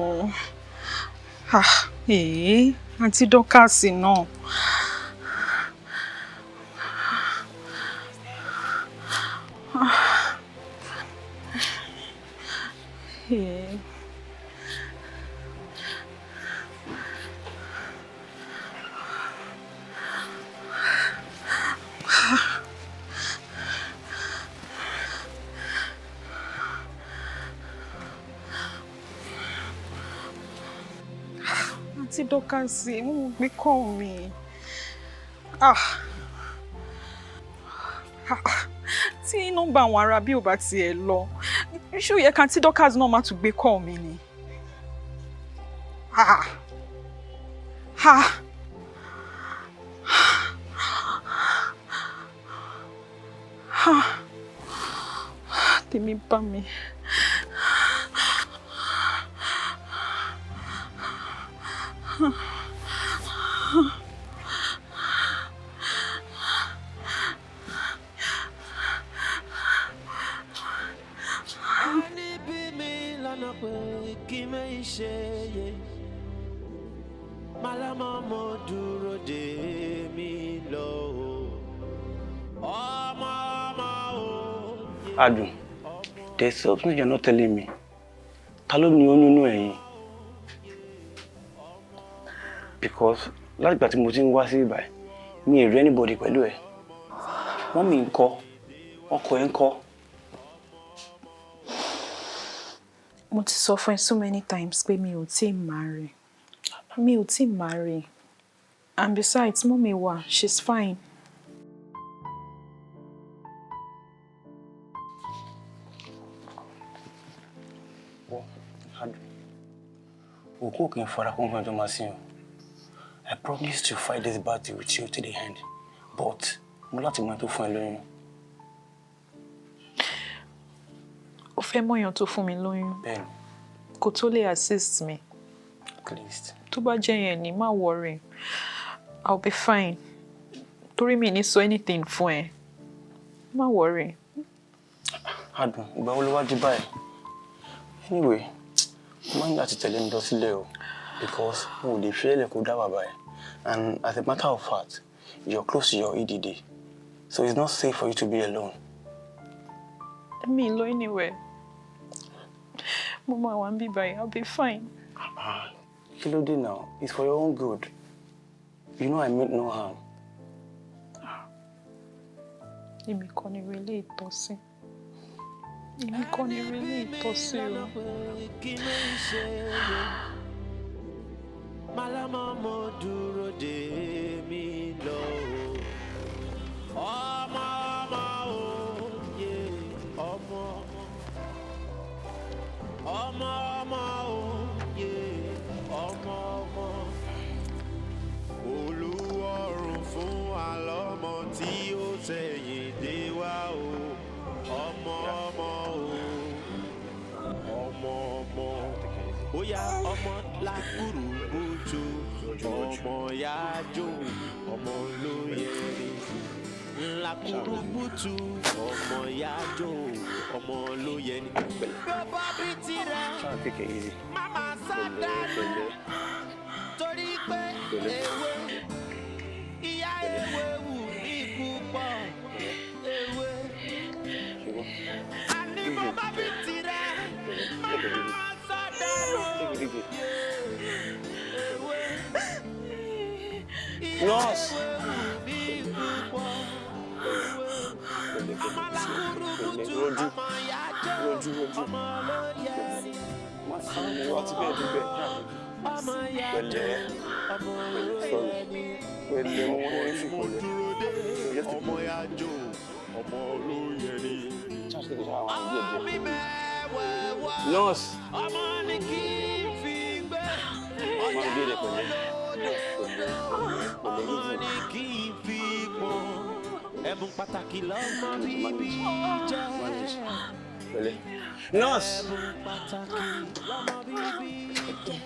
Àǹtí Dorcas náà. Àǹtí Dorcas, mo gbé kọ́ mi. Tí nọ́mbà àwọn ará bí ò bá tiẹ̀ lọ, ṣó yẹ k'Àǹtí Dorcas náà má tún gbé kọ́ mi ni. Tèmi bá mi. Adùn, there's something you're not telling me. Ta ló ní oyún inú ẹ̀yin? Because láti ìgbà tí mo ti ń wá sí ibàyìí, mi ò rí anybody pẹ̀lú ẹ̀. Mọ́mì ńkọ́? Ọkọ ẹ̀ ńkọ́? Mo ti sọ fún ẹ so many times pé mi ò tíì marry. Mi ò tíì marry. And besides, Mọ́mì wà, she's fine. òkú kì í fara kún fún ẹjọ́ máa sí o. I promise to fight this battle with you to the end, but mo láti mọ ẹni tó fún ẹ lóyún. Ó fẹ́ mọ̀yàn tó fún mi lóyún. Bẹ́ẹ̀ni. Kò tó lè assist me. At least. Tó bá jẹ́ yẹn ni, má worry. I'll be fine. Torí mi ní sọ anything fún ẹ. Má worry. Adùn, ìgbà wo ló wá di báyìí? Anyway, mo máa ń láti tẹ̀lé mi lọ sílé o, because mo ò lè fi ẹlẹ́ kó dá bàbá ẹ̀. And as a matter of fact, you're close to your EDD, so it's not safe for you to be alone. Mi lọ anywhere. Mo máa wà níbí báyìí. I'll be fine. Kí ló dé now? It's for your own good. You know I meant no harm. Èmi kọ́ ni relé ìtọ́sí. Èmi kọ́ ni relé ìtọ́sí o. Malama mo dúró dè mí lọ. Ọmọ o, yeah, ọmọ. Ọmọ o, yeah, ọmọ. Olúwarun fún àlọ́mọ tí ó tẹ̀yìn dé wá o. Ọmọ o, Oya ọmọ lákùrùbùtù, ọmọ yájò, ọmọ lóye ni. Lákùrùbùtù, ọmọ yájò, ọmọ lóye ni. Bàbá bí tirẹ̀, màmá sádánù, torí pé ewé, ìyá ewé wù ikú pọ̀, ewé. Àní bàbá bí tirẹ̀, màmá Nurse. Nurse. Ẹ̀bùn pàtàkì lọ́mọ bíbí jẹ́. Nurse. Ẹ̀bùn pàtàkì lọ́mọ bíbí jẹ́.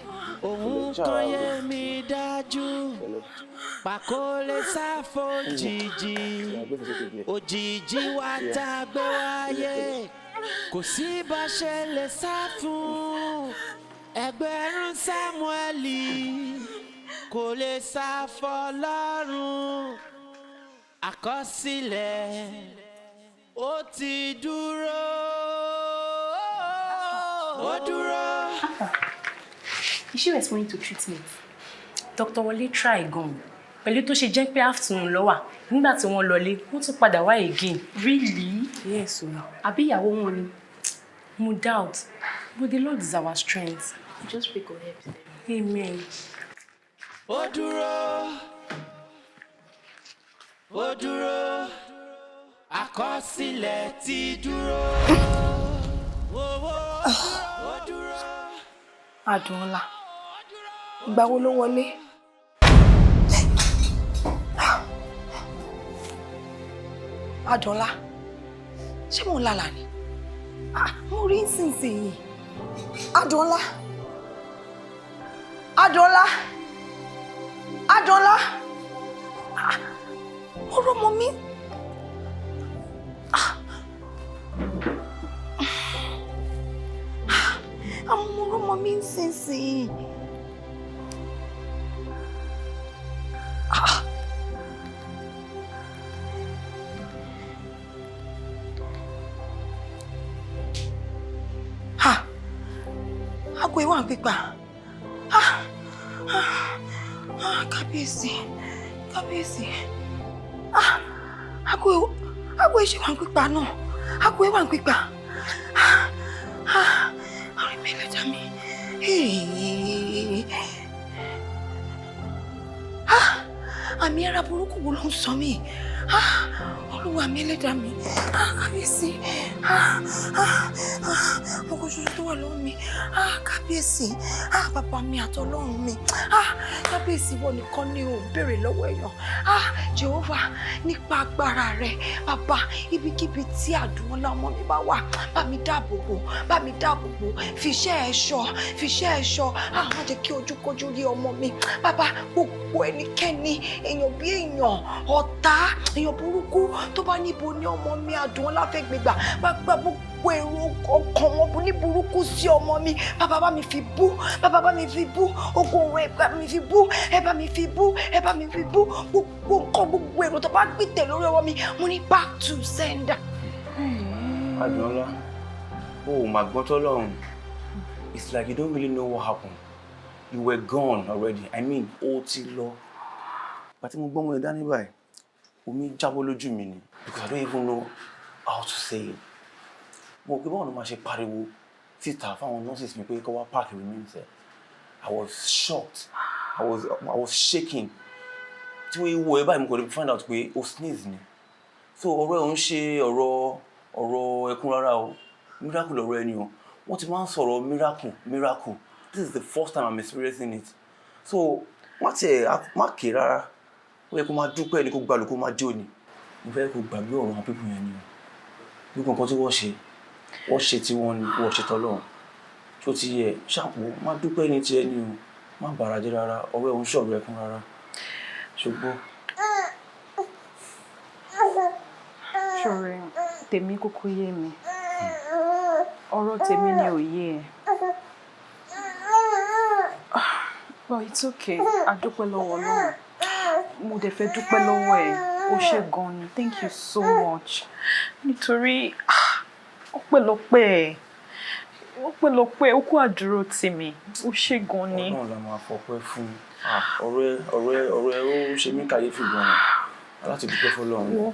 Òun kan yé mi dájú. Pàkó lè sáfò òjijì. Òjijì wa tá a gbé wáyé. Kò sí bá ṣe lè sá fún. Ẹgbẹ̀rún Sámúẹ́lì kò lè sá f'Ọlọ́run. Àkọsílẹ̀ ó ti dúró. Ó dúró. Is she responding to treatment? Dr. Wole try gan. Pẹ̀lú tó ṣe jẹ́ pé afternoon ló wà. Nígbà tí wọ́n lọlé, wọ́n tún padà wá again. Really? Yes, o. Àbí ìyàwó wọn ni? Mo doubt. But the Lord is our strength. Just pray God help them. Amen. Ó dúró. Ó dúró. Àkọsílẹ̀ ti dúró. Ó dúró. Adùnọlá, ìgbà wo ló wọlé? Adùnọlá, ṣé mo ń lálà ni? Mo rí nísinsìnyí. Adùnọlá. Adùnọlá. Adùnọlá. Mo rọ́mọ mi. Mo rọ́mọ mi nísinsìnyí. Aago ìwà ń pípa. Kábíyèsí. Kábíyèsí. Aago ìṣe wà ń pípa náà. Aago ìwà ń pípa. Orí mi lẹ́jà mi. àmì ara burúkú wo ló ń sọ mí? Olúwa mi ẹlẹ́dàá mi. Kábíyèsí. Ọkọ ṣoṣo tó wà lọ́wọ́ mi. Kábíyèsí. Bàbá mi àtọlọ́run mi. Kábíyèsí wọ nìkan ni ò béèrè lọ́wọ́ èèyàn. Jehovah, nípa agbára rẹ, bàbá, ibikíbi tí Àdùnọ́lá ọmọ mi bá wà, bá mi dáàbò bò, bá mi dáàbò bò, fiṣẹ́ ẹ ṣọ́. Má jẹ́ kí ojúkójú rí ọmọ mi. Bàbá, gbogbo ẹnikẹ́ni, èèyàn bí èèyàn, ọ̀tá, èèyàn burúkú tó bá níbo ní ọmọ mi Àdùnọ́lá fẹ́ gbégbà, bàbá gbogbo èrò ọkàn wọn ní burúkú sí ọmọ mi. Bàbá bá mi fi bú, bàbá bá mi fi bú, ogun rẹ̀ bá mi fi bú, ẹ bá mi fi bú, ẹ bá mi fi bú, gbogbo nǹkan gbogbo èrò tó bá gbìtẹ̀ lórí ọmọ mi, mo ní back to sender. Àdùnọ́lá, oh my God, Ọlọ́run. It's like you don't really know what happened. You were gone already. I mean, ó ti lọ. But mo gbọ́ mo ẹ dání báyìí. Omi jábọ́ lójú mi ni because I don't even know how to say it. Mo gbé báwo ni máa ṣe pariwo síta fáwọn nurses mi pé kó wá park remain there. I was shocked. I was shaking. Tí wọ́n wo ẹ báyìí mo kò lè find out pé ó sneeze ni. So ọ̀rọ̀ ẹ̀ ń ṣe ọ̀rọ̀ ẹkún rárá o. Miracle ọ̀rọ̀ ẹni o. Wọ́n ti máa ń sọ̀rọ̀ miracle. This is the first time I'm experiencing it. So má ké rárá. Ó yẹ kó máa dúpẹ́ ní kó gbàlù kó máa jó ni. Mo fẹ́ kó gbàgbé ọ̀rọ̀ àwọn pípọ̀ yẹn ni o. Gbogbo nǹkan tí wọ́n ṣe tí wọ́n ní wọ́n ṣe tọ́lọ́run. Tó ti yẹ ṣàpò má dúpẹ́ ní tiẹ̀ ni o. Má bàrà jẹ́ rárá. Ọ̀rẹ́ òun ṣọ̀rọ̀ ẹkún rárá. Ṣùgbọ́n. Ṣọ̀rẹ́ tèmi kúkú yé mi. Ọ̀rọ̀ tèmi ni òye ẹ̀. Well, it's okay. A dúpẹ́ lọ́wọ́ Ọlọ́run. Mo dẹ̀ fẹ́ dúpẹ́ lọ́wọ́ ẹ̀. Ó ṣé gan ni. Thank you so much. Nítorí ọpẹ́lọpẹ́ ó kú àdúró tì mí. Ó ṣé gan ni. Ọlọ́run la máa fọpẹ́ fún. Ọ̀rẹ́ ó ṣe mí kàyéfì gan-an. Láti dúpẹ́ fọ́lọ́run.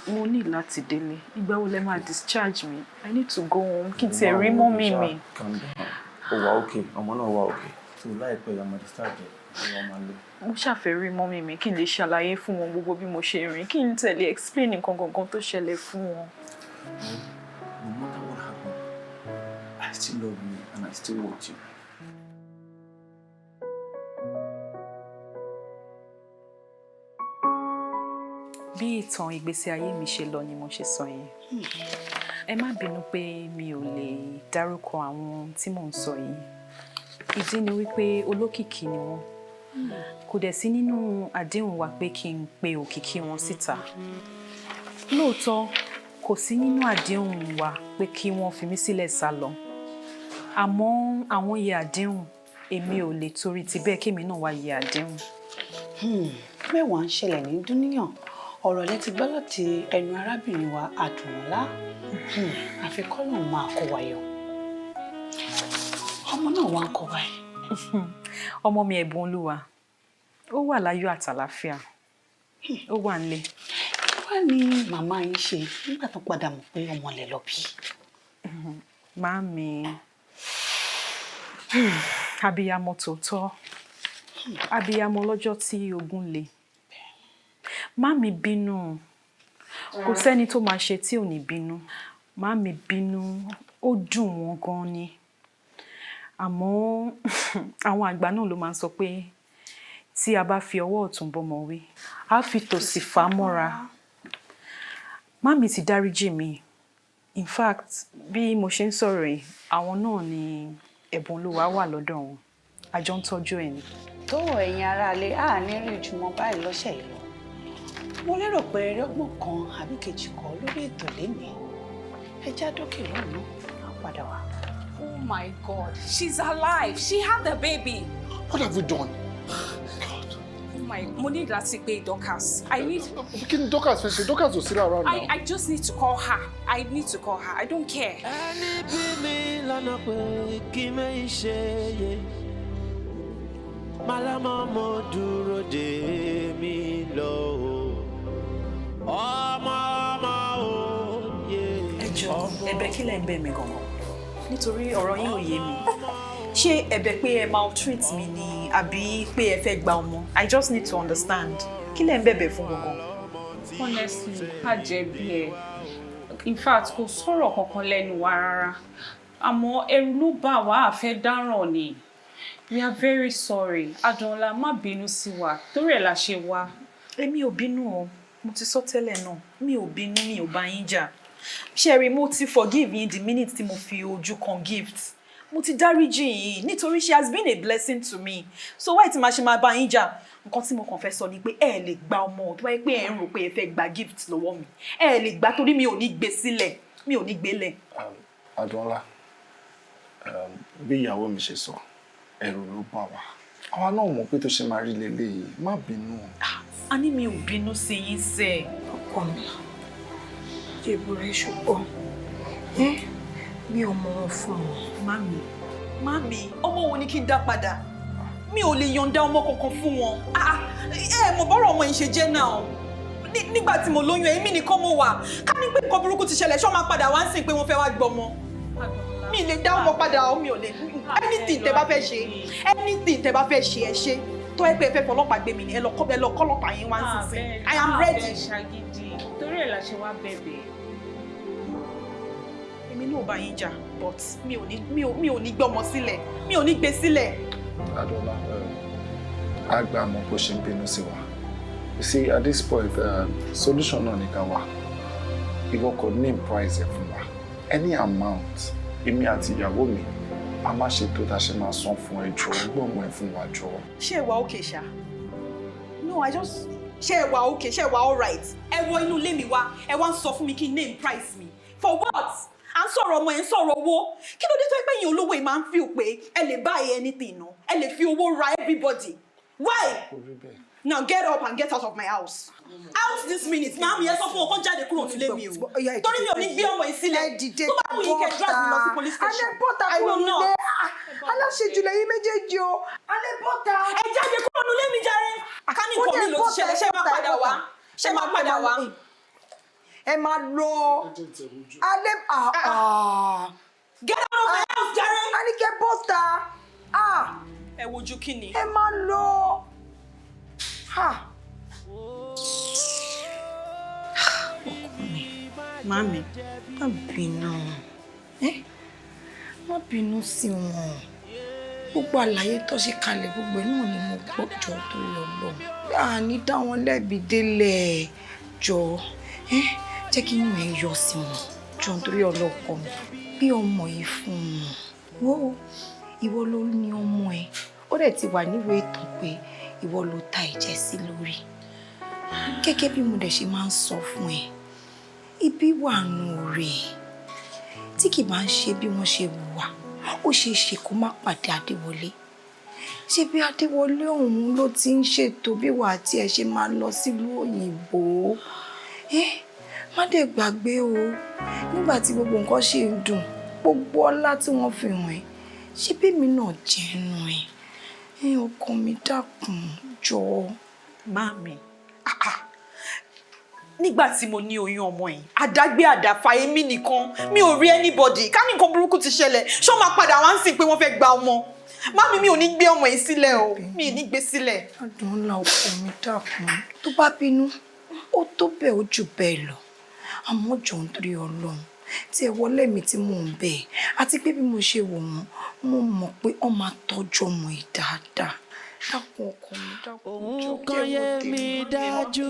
Mo ní láti délé. Ìgbà wo lẹ máa discharge me? I need to go home. Kí n tiẹ̀ rí mọ́mì mi. Calm down. Ó wà okay. Ọmọ náà wà okay. So láìpẹ́ ya máa discharge ẹ̀. Mo ṣàfẹ́ rí mọ́mì mi kí n lè ṣàlàyé fún wọn gbogbo bí mo ṣe rìn, kí n tẹ̀lé explain nǹkan gangan tó ṣẹlẹ̀ fún wọn. No matter what happened, I still love you and I still want you. Bí ìtàn ìgbésí ayé mi ṣe lọ ni mo ṣe sọ yẹn. Ẹ má bínú pé mi ò lè dárúkọ àwọn tí mò ń sọ yìí. Ìdí ni wípé olókìkí ni wọ́n. Kò dẹ̀ sí nínú àdéhùn wa pé kí n pe òkìkí wọn síta. Lóòótọ́ kò sí nínú àdéhùn wa pé kí wọ́n fi mí sílẹ̀ sá lọ. Àmọ́ àwọn yẹ àdéhùn, èmi ò lè torí ti bẹ́ẹ̀ kémi náà wá yẹ àdéhùn. Mẹ́wàá ń ṣẹlẹ̀ ní dúníyàn. Ọ̀rọ̀ lẹ ti gbọ́ láti ẹnu arábìnrin wa Àdùnọ́lá. Àfi k'Ọlọ́run máa kó wa yọ. Ọmọ náà wá ń kọ́ wa yìí. Ọmọ mi ẹ̀bùn Olúwa. Ó wà láyọ̀ àtàlàáfíà. Ó wà nílé. Wá ní màmá yín ṣe nígbà tó padà mọ̀ pé ọmọ lẹ lọ bí? Màámi, abiyamọ tòótọ́. Abiyamọ lọ́jọ́ tí ogun le. Màámi bínú. Kò sẹ́ni tó máa ṣe tí ò ní bínú. Màámi bínú. Ó dùn wọ́n gan ni. Àmọ́ àwọn àgbà náà ló máa ń sọ pé tí a bá fi ọwọ́ ọ̀tún bọ́mọ wí, a fi tòsì fà á mọ́ra. Màámi ti dáríjì mi. In fact, bí mo ṣe ń sọ̀rọ̀ yìí, àwọn náà ni ẹ̀bùn Olúwa wà lọ́dọ̀ wọn. A jọ ń tọ́jú ẹ̀ ni. Tó ẹ̀yin aráalé á ní rí ìjùmọ̀ báyìí lọ́sẹ̀ yìí lọ. Mo lérò pé ẹrẹ́gbọ̀n kan àbí kejì kan lórí ètò lénìí. Ẹ já dókè lọ́nà, á padà wá. Oh my God, she's alive. She had the baby. What have we done? Oh my, mo need láti pe Dorcas. I need. Kí ni Dorcas fẹ́ ṣe? Dorcas ò sí around now. I just need to call her. I need to call her. I don't care. Ẹni bí mi lọ́nà pé kí mi ṣe yé. Màlámọ́ mo dúró dè mí lọ. Ọmọ ẹ jọ̀ọ́, ẹ̀bẹ̀ kí lẹ ń bẹ̀ mí gangan? Nítorí ọ̀rọ̀ yín ò yé mi. ṣé ẹ̀bẹ̀ pé ẹ maltreat mi ni àbí pé ẹ fẹ́ gba ọmọ? I just need to understand. Kí lẹ ń bẹ̀bẹ̀ fún gangan? Honestly, a jẹ̀bi ẹ̀. In fact, kò sọ̀rọ̀ kankan lẹ́nu wa rárá. Àmọ́ ẹ̀rù ló bà wá, a fẹ́ dáràn ni. We are very sorry. Adùnọlá, má bínú sí wa. Torí ẹ̀ la ṣe wá. Èmi ò bínú o. Mo ti sọ tẹ́lẹ̀ náà. Mi ò bínú, mi ò bá yín jà. Sherry, mo ti forgive yín the minute tí mo fi ojú kan gift. Mo ti dáríjì yín nítorí she has been a blessing to me. So why tí ma ṣe máa bá yín jà? Nǹkan tí mo kàn fẹ́ sọ ni pé ẹ lè gba ọmọ tó bá yẹ pé ẹ ń rò pé ẹ fẹ́ gba gift lọ́wọ́ mi. Ẹ lè gbà torí mi ò ní gbé sílẹ̀. Mi ò ní gbé lẹ̀. Adùnọlá, bí ìyàwó mi ṣe sọ, ẹ̀rù ló bà wá. Àwa náà mọ̀ pé tó ṣe máa rí leléyìí, má bínú. A ní mi ò bínú sí yín sẹ́. Ọkọ mi, jèbù rẹ̀ ṣùgbọ́n mi ò mọ wọn fún wọn. Mami, ọmọ wo ni kí n dá padà? Mi ò lè yọ̀ǹda ọmọ kankan fún wọn. Mo bọ́rọ̀ ọmọ yìí ṣe jẹ́ náà. Nígbà tí mo lóyún èmi nìkan mo wà. Ká ní pé nǹkan burúkú ti ṣẹlẹ̀, ṣé wọ́n máa padà wá ń sìn pé wọ́n fẹ́ wá gbọ́mọ. Mi lè dá ọmọ padà o, mi ò lè. Anything tẹ́ bá fẹ́ ṣe, anything tẹ́ bá fẹ́ ṣe ẹ ṣe. Tó ẹ pé ẹ fẹ́ fọlọ́pàá gbé mi ni ẹ lọ kọ́lọ́pàá yín wá ń sìn. I am ready. Torí ẹ̀ la ṣe wá bẹ̀bẹ̀. Èmi náà bá yín jà, but mi ò ní gbé ọmọ sílẹ̀. Mi ò ní gbé sílẹ̀. Adùnọlá, àgbà mọ̀ bó ṣe ń bínú sí wa. You see, at this point, solution náà ní ká wà. Ìwọ kò ní price ẹ̀ fún wa. Any amount, èmi àti ìyàwó mi, a máa ṣètò tá a ṣe máa san fún ẹ jọ̀ọ́, gbọ̀ngbọ̀n ẹ̀ fún wa jọ̀ọ́. Ṣé ẹ wà okay ṣá? No, ṣé ẹ wà okay, ṣé ẹ wà all right? Ẹ wọ inú ilé mi wá, ẹ wá ń sọ fún mi kí n name price mi. For what? À ń sọ̀rọ̀ ọmọ ẹ̀ ń sọ̀rọ̀ owó. Kí ló dé tó pé yín olówó yìí máa ń feel pé ẹ lè buy anything náà? Ẹ lè fi owó ra everybody. Why? Now get up and get out of my house. Out this minute. Màámi ẹ sọ fún ọkọ jáde kúrò nílé mi o. Torí mi ò ní gbé ọmọ yìí sílẹ̀. Tó bá wù yín kẹ́ drive mi lọ sí police station. Alẹ́ bọ́ta kúrò nílé. Aláṣejù lẹ́yìn méjèèjì o. Alẹ́ bọ́ta. Ẹ jáde kúrò nílé mi jàre. Àkànní nǹkan mi ló ti ṣẹlẹ̀. Ṣé máa padà wá? Ṣé máa padà wá? Ẹ máa lọ. Alẹ́ Get out of my house jàre. A ní kẹ́ bọ́ta. Ẹ wojú kí ni? Ẹ máa lọ. Mami, má bínú. Má bínú sí wọn. Gbogbo àlàyé tó ṣe kalẹ̀ gbogbo ẹ̀ náà ni mo gbọ́ jọ tó lọ lọ. Àní dá wọn lẹ́bi délẹ̀ jọ. Jẹ́ kí inú ẹ̀ yọ sí wọn. Jọ nítorí ọlọ́kọ mi. Bí ọmọ yìí fún wọn. Wo ìwọ ló ní ọmọ ẹ. Ó dẹ̀ ti wà níwèé ìtàn pé ìwọ ló ta ẹ̀jẹ̀ sí lórí. Gẹ́gẹ́ bí mo dẹ̀ ṣe máa ń sọ fún ẹ. Ibi wà nù rẹ̀. Tí kì bá ń ṣe bí wọ́n ṣe wùwà, ó ṣeé ṣe kó má pàdé Adéwọlé. Ṣé bí Adéwọlé òun ló ti ń ṣètò bí wà tí ẹ ṣe máa lọ sílùú òyìnbó? Má dẹ̀ gbàgbé o, nígbà tí gbogbo nǹkan ṣì ń dùn, gbogbo ọlá tí wọ́n fi hàn ẹ́, ṣé bí mi náà jẹ́ nù ẹ̀? Ọkọ mi dákun jọ̀ọ́. Mami, nígbà tí mo ní oyún ọmọ yìí, àdágbé àdáfà èmi nìkan, mi ò rí anybody. Ká ní nǹkan burúkú ti ṣẹlẹ̀, ṣó máa padà wá ń sìn pé wọ́n fẹ́ gba ọmọ. Mami, mi ò ní gbé ọmọ yìí sílẹ̀ o, mi ò ní gbé sílẹ̀. Adùnọlá ọkọ mi dákun, tó bá bínú, ó tó bẹ́ẹ̀ ó jù bẹ́ẹ̀ lọ. Àmọ́ jọ̀ọ́ nítorí Ọlọ́run, tí ẹ wọlé mi tí mò ń bẹ̀, àti pé bí mo ṣe wò wọ́n, mo mọ̀ pé wọ́n máa tọ́jú ọmọ yìí dáadáa. Dákun ọkọ mi dákun jọ̀ọ́. Òun kan yé mi dájú.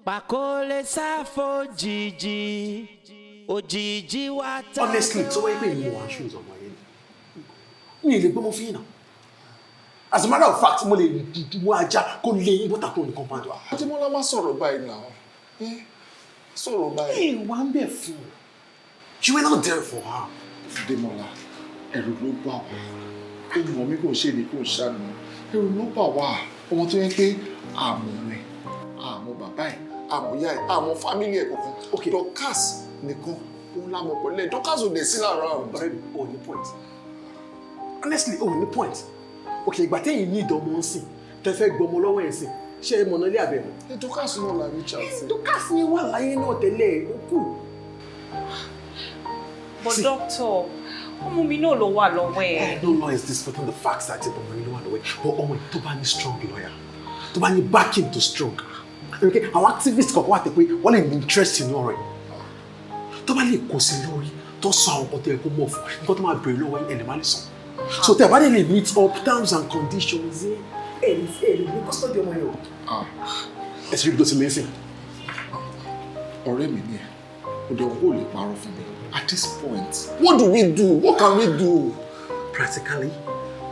Bakare sáfò jìjì, òjìjì wá tá. Honestly, tó wáyé pé ìlú wa ṣùgbọ́n ọmọ yẹn mi lè gbé mọ́ fún yín náà. As a matter of fact, mo lè mú ajá kó lé yín bọ́tà kúrò ní compound wa. Adémọ́lá má sọ̀rọ̀ báyìí náà. Sọ̀rọ̀ báyìí. Wà ń bẹ̀ fún un. You were not there for her. Adémọ́lá, ẹ̀rù ló bà wá. Ó mọ̀ mí kò ṣe èdè kò ṣàánú. Ẹ̀rù ló bà wá. Ọmọ tó yẹ pé àmọ́ rẹ̀, àmọ́ bàbá ẹ̀, àmọ́ ìyá ẹ̀, àmọ́ fámílì ẹ̀ kankan. Dorcas nìkan òun lámọ̀ pẹ̀lẹ́. Dorcas ò dé sí lára ọ̀hún. Ọ̀rẹ́ mi, ò ní point. Honestly, ò ní point. Okay, ìgbà téyìn ní ìdánmọ́ ń sìn, tẹ fẹ́ gbọmọ lọ́wọ́ ẹ̀ sìn, ṣé ẹ mọ̀nà ilé àbẹ̀mọ̀? Dorcas náà la reach out sí. Dorcas ni wà láyé náà tẹ́lẹ̀, ó kù. But doctor, Ọmọ mi náà ló wà lọ́wọ́ ẹ̀. No law is disputing the facts that ọmọ mi ló wà lọ́wọ́ ẹ̀. But ọmọ tó bá ní strong lawyer, tó bá ní backing to strong. Okay, àwọn activists kọ̀ọ̀kan wà tẹ̀ pé wọ́n lè ní interest in ọ̀rọ̀ ẹ̀. Tó bá lè kó sí lórí, tó sọ àwọn nǹkan tó yẹ kó mọ̀ fún, nǹkan tó máa bèrè lọ́wọ́ ẹ̀ lè má lè sọ. So tẹ̀ bá lè meet up terms and conditions ẹ̀ ní custody ọmọ yẹn o. Ẹ ti rí ibi tó ti lé sí. Ọ̀rẹ́ mi ni ẹ̀, o dẹ̀ wọ́n lè parọ́ fún mi. At this point, what do we do? What can we do? Practically,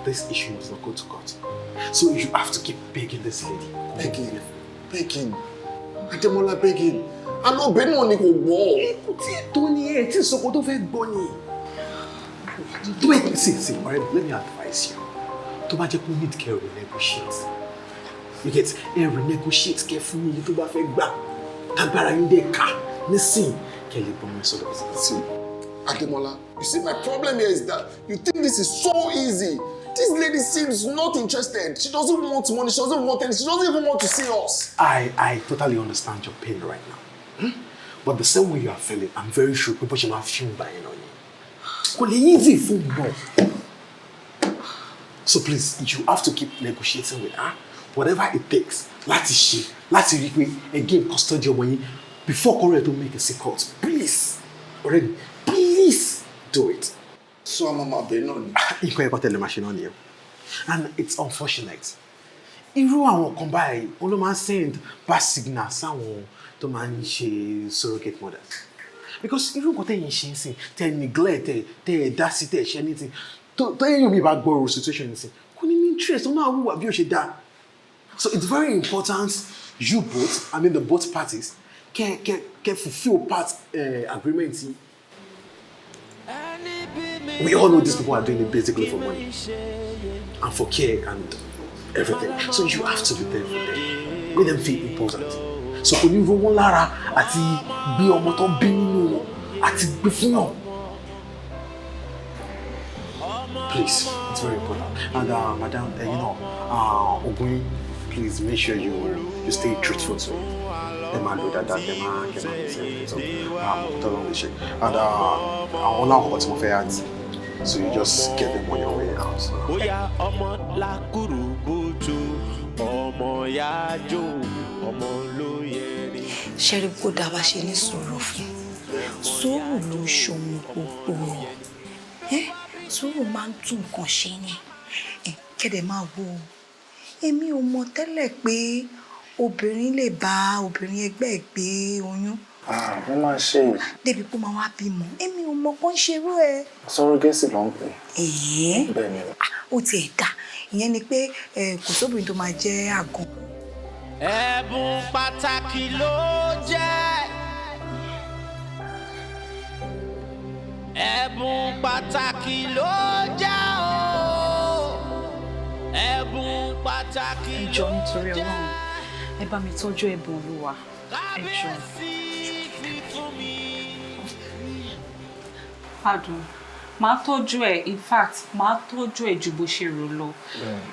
this issue must not go to court. So you have to keep begging this lady. Begging. Ademola begging. I know Ben náà ni kò gbọ́. Kò tí ì tó ní ẹ̀ tí ìsọ̀kò tó fẹ́ gbọ́ ni. See, alright, let me advise you. Tó bá jẹ́ pé need care renegotiate. You get renegotiate carefully iye tó bá fẹ́ gbà. Tágbára yín dé ká nísìn kẹ́lẹ́ bọ́ mi sọ́dọ̀ sí. See, Ademola, you see my problem here is that you think this is so easy. This lady seems not interested. She doesn't want money. She doesn't want anything. She doesn't even want to see us. I totally understand your pain right now. But the same way you are feeling, I'm very sure people should not feel buying on you. It's easy for you. So please, you have to keep negotiating with her. Whatever it takes. Láti ṣe, láti rí pé again custody ọmọ yín before Korea to make a secret. Please, already, please do it. So I'm a baby, no. You can't tell the machine on you. And it's unfortunate. Irú àwọn kan báyìí, wọ́n ló máa send bad signals sáwọn tó máa ń ṣe surrogate mothers. Because irú nǹkan tẹ̀yìn ṣe ń sìn, tẹ̀ neglect, tẹ̀ dá sí, tẹ̀ ṣe anything, tẹ̀yìn mi bá gbọ́rọ̀ situation ń sìn, kò ní interest, ó náà wúwà bí ó ṣe dá. So it's very important you both, the both parties, can fulfill part agreement. We all know these people are doing it basically for money and for care and everything. So you have to be there for them. Make them feel important. So kò ní ro wọ́n lára àti gbé ọmọ tó bí nínú wọn àti gbé fún wọn. Please, it's very important. And madam, Ogun, please make sure you stay truthful to me. Them and do that, them and say so. Tell them the shit. And all now what's my favorite. So you just get them on your way out. Oya ọmọ lakurukutu, ọmọ yajo, ọmọ lóyèrè. Ṣẹ́rí kó dábàá ṣe ní sọ̀rọ̀ fún. Sùúrù ló ṣohun gbogbo. Sùúrù máa ń tún nǹkan ṣe ni. Kẹ́dẹ̀ máa wo. Èmi ò mọ̀ tẹ́lẹ̀ pé obìnrin lè bá obìnrin ẹgbẹ́ ẹ̀ gbé oyún. Wọ́n máa ṣe. Débi pé máa wá bímọ. Èmi ò mọ̀ kán ṣerú ẹ. Surrogacy ló ń pè. Bẹ́ẹ̀ ni. Ó tiẹ̀ dá. Ìyẹn ni pé kò sóbìnrin tó máa jẹ́ àgàn. Ẹ̀bùn pàtàkì ló jẹ́. Ẹ̀bùn pàtàkì ló jẹ́ o. Ẹ̀bùn pàtàkì ló jẹ́. Ẹ jọ̀ọ́ nítorí Ọlọ́run, ẹ bá mi tọ́jú ẹ̀bùn Olúwa. Ẹ jọ̀ọ́. Adùn, máa tọ́jú ẹ̀, in fact, máa tọ́jú ẹ̀ ju bó ṣe rò lọ.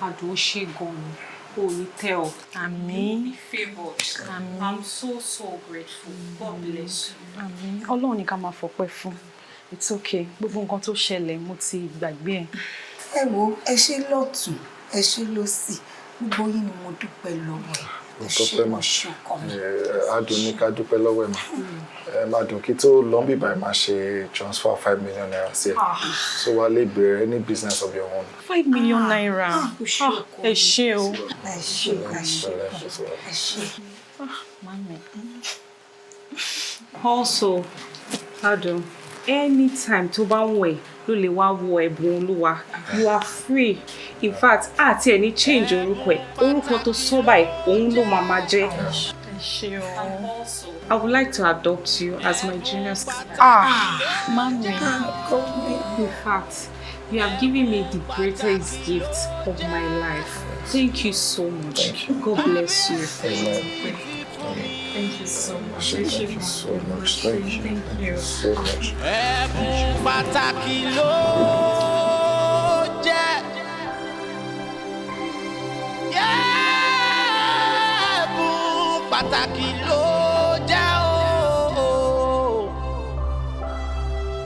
Adùn ó ṣe gan-an. Oh, you tell. Àmín. Favored. Àmín. I'm so grateful. God bless you. Àmín. Ọlọ́run ni ká máa fọpẹ́ fún. It's okay. Gbogbo nǹkan tó ṣẹlẹ̀ mo ti gbàgbé ẹ̀. Ẹ wo, ẹ ṣe lọ́tùn, ẹ ṣe lósì. Gbogbo yín ni mo dúpẹ́ lọ́wọ́ ẹ̀. Ẹ ṣe mo ṣe ọkọ mi. Adùn ní ká dúpẹ́ lọ́wọ́ ẹ̀ mà. Adùn kí tó lọ bí báyìí máa ṣe transfer 5 million naira sí ẹ. So wàá lè bẹ̀rẹ̀ any business of your own. 5 million naira. Ẹ ṣé o. Ẹ ṣé. Mami. Also, Adùn, anytime tó bá ń wẹ̀ ló lè wá wo ẹ̀bùn Olúwa. You are free. In fact, àti ẹni change orúkọ ẹ̀. Orúkọ tó sọ báyìí, òun ló máa jẹ́. I would like to adopt you as my junior sister. Mami. In fact, you have given me the greatest gift of my life. Thank you so much. God bless you. Amen. Thank you so much. Thank you so much. Thank you so much. Ẹ̀bùn pàtàkì ló jẹ́. Ẹ̀bùn pàtàkì ló jẹ́ o.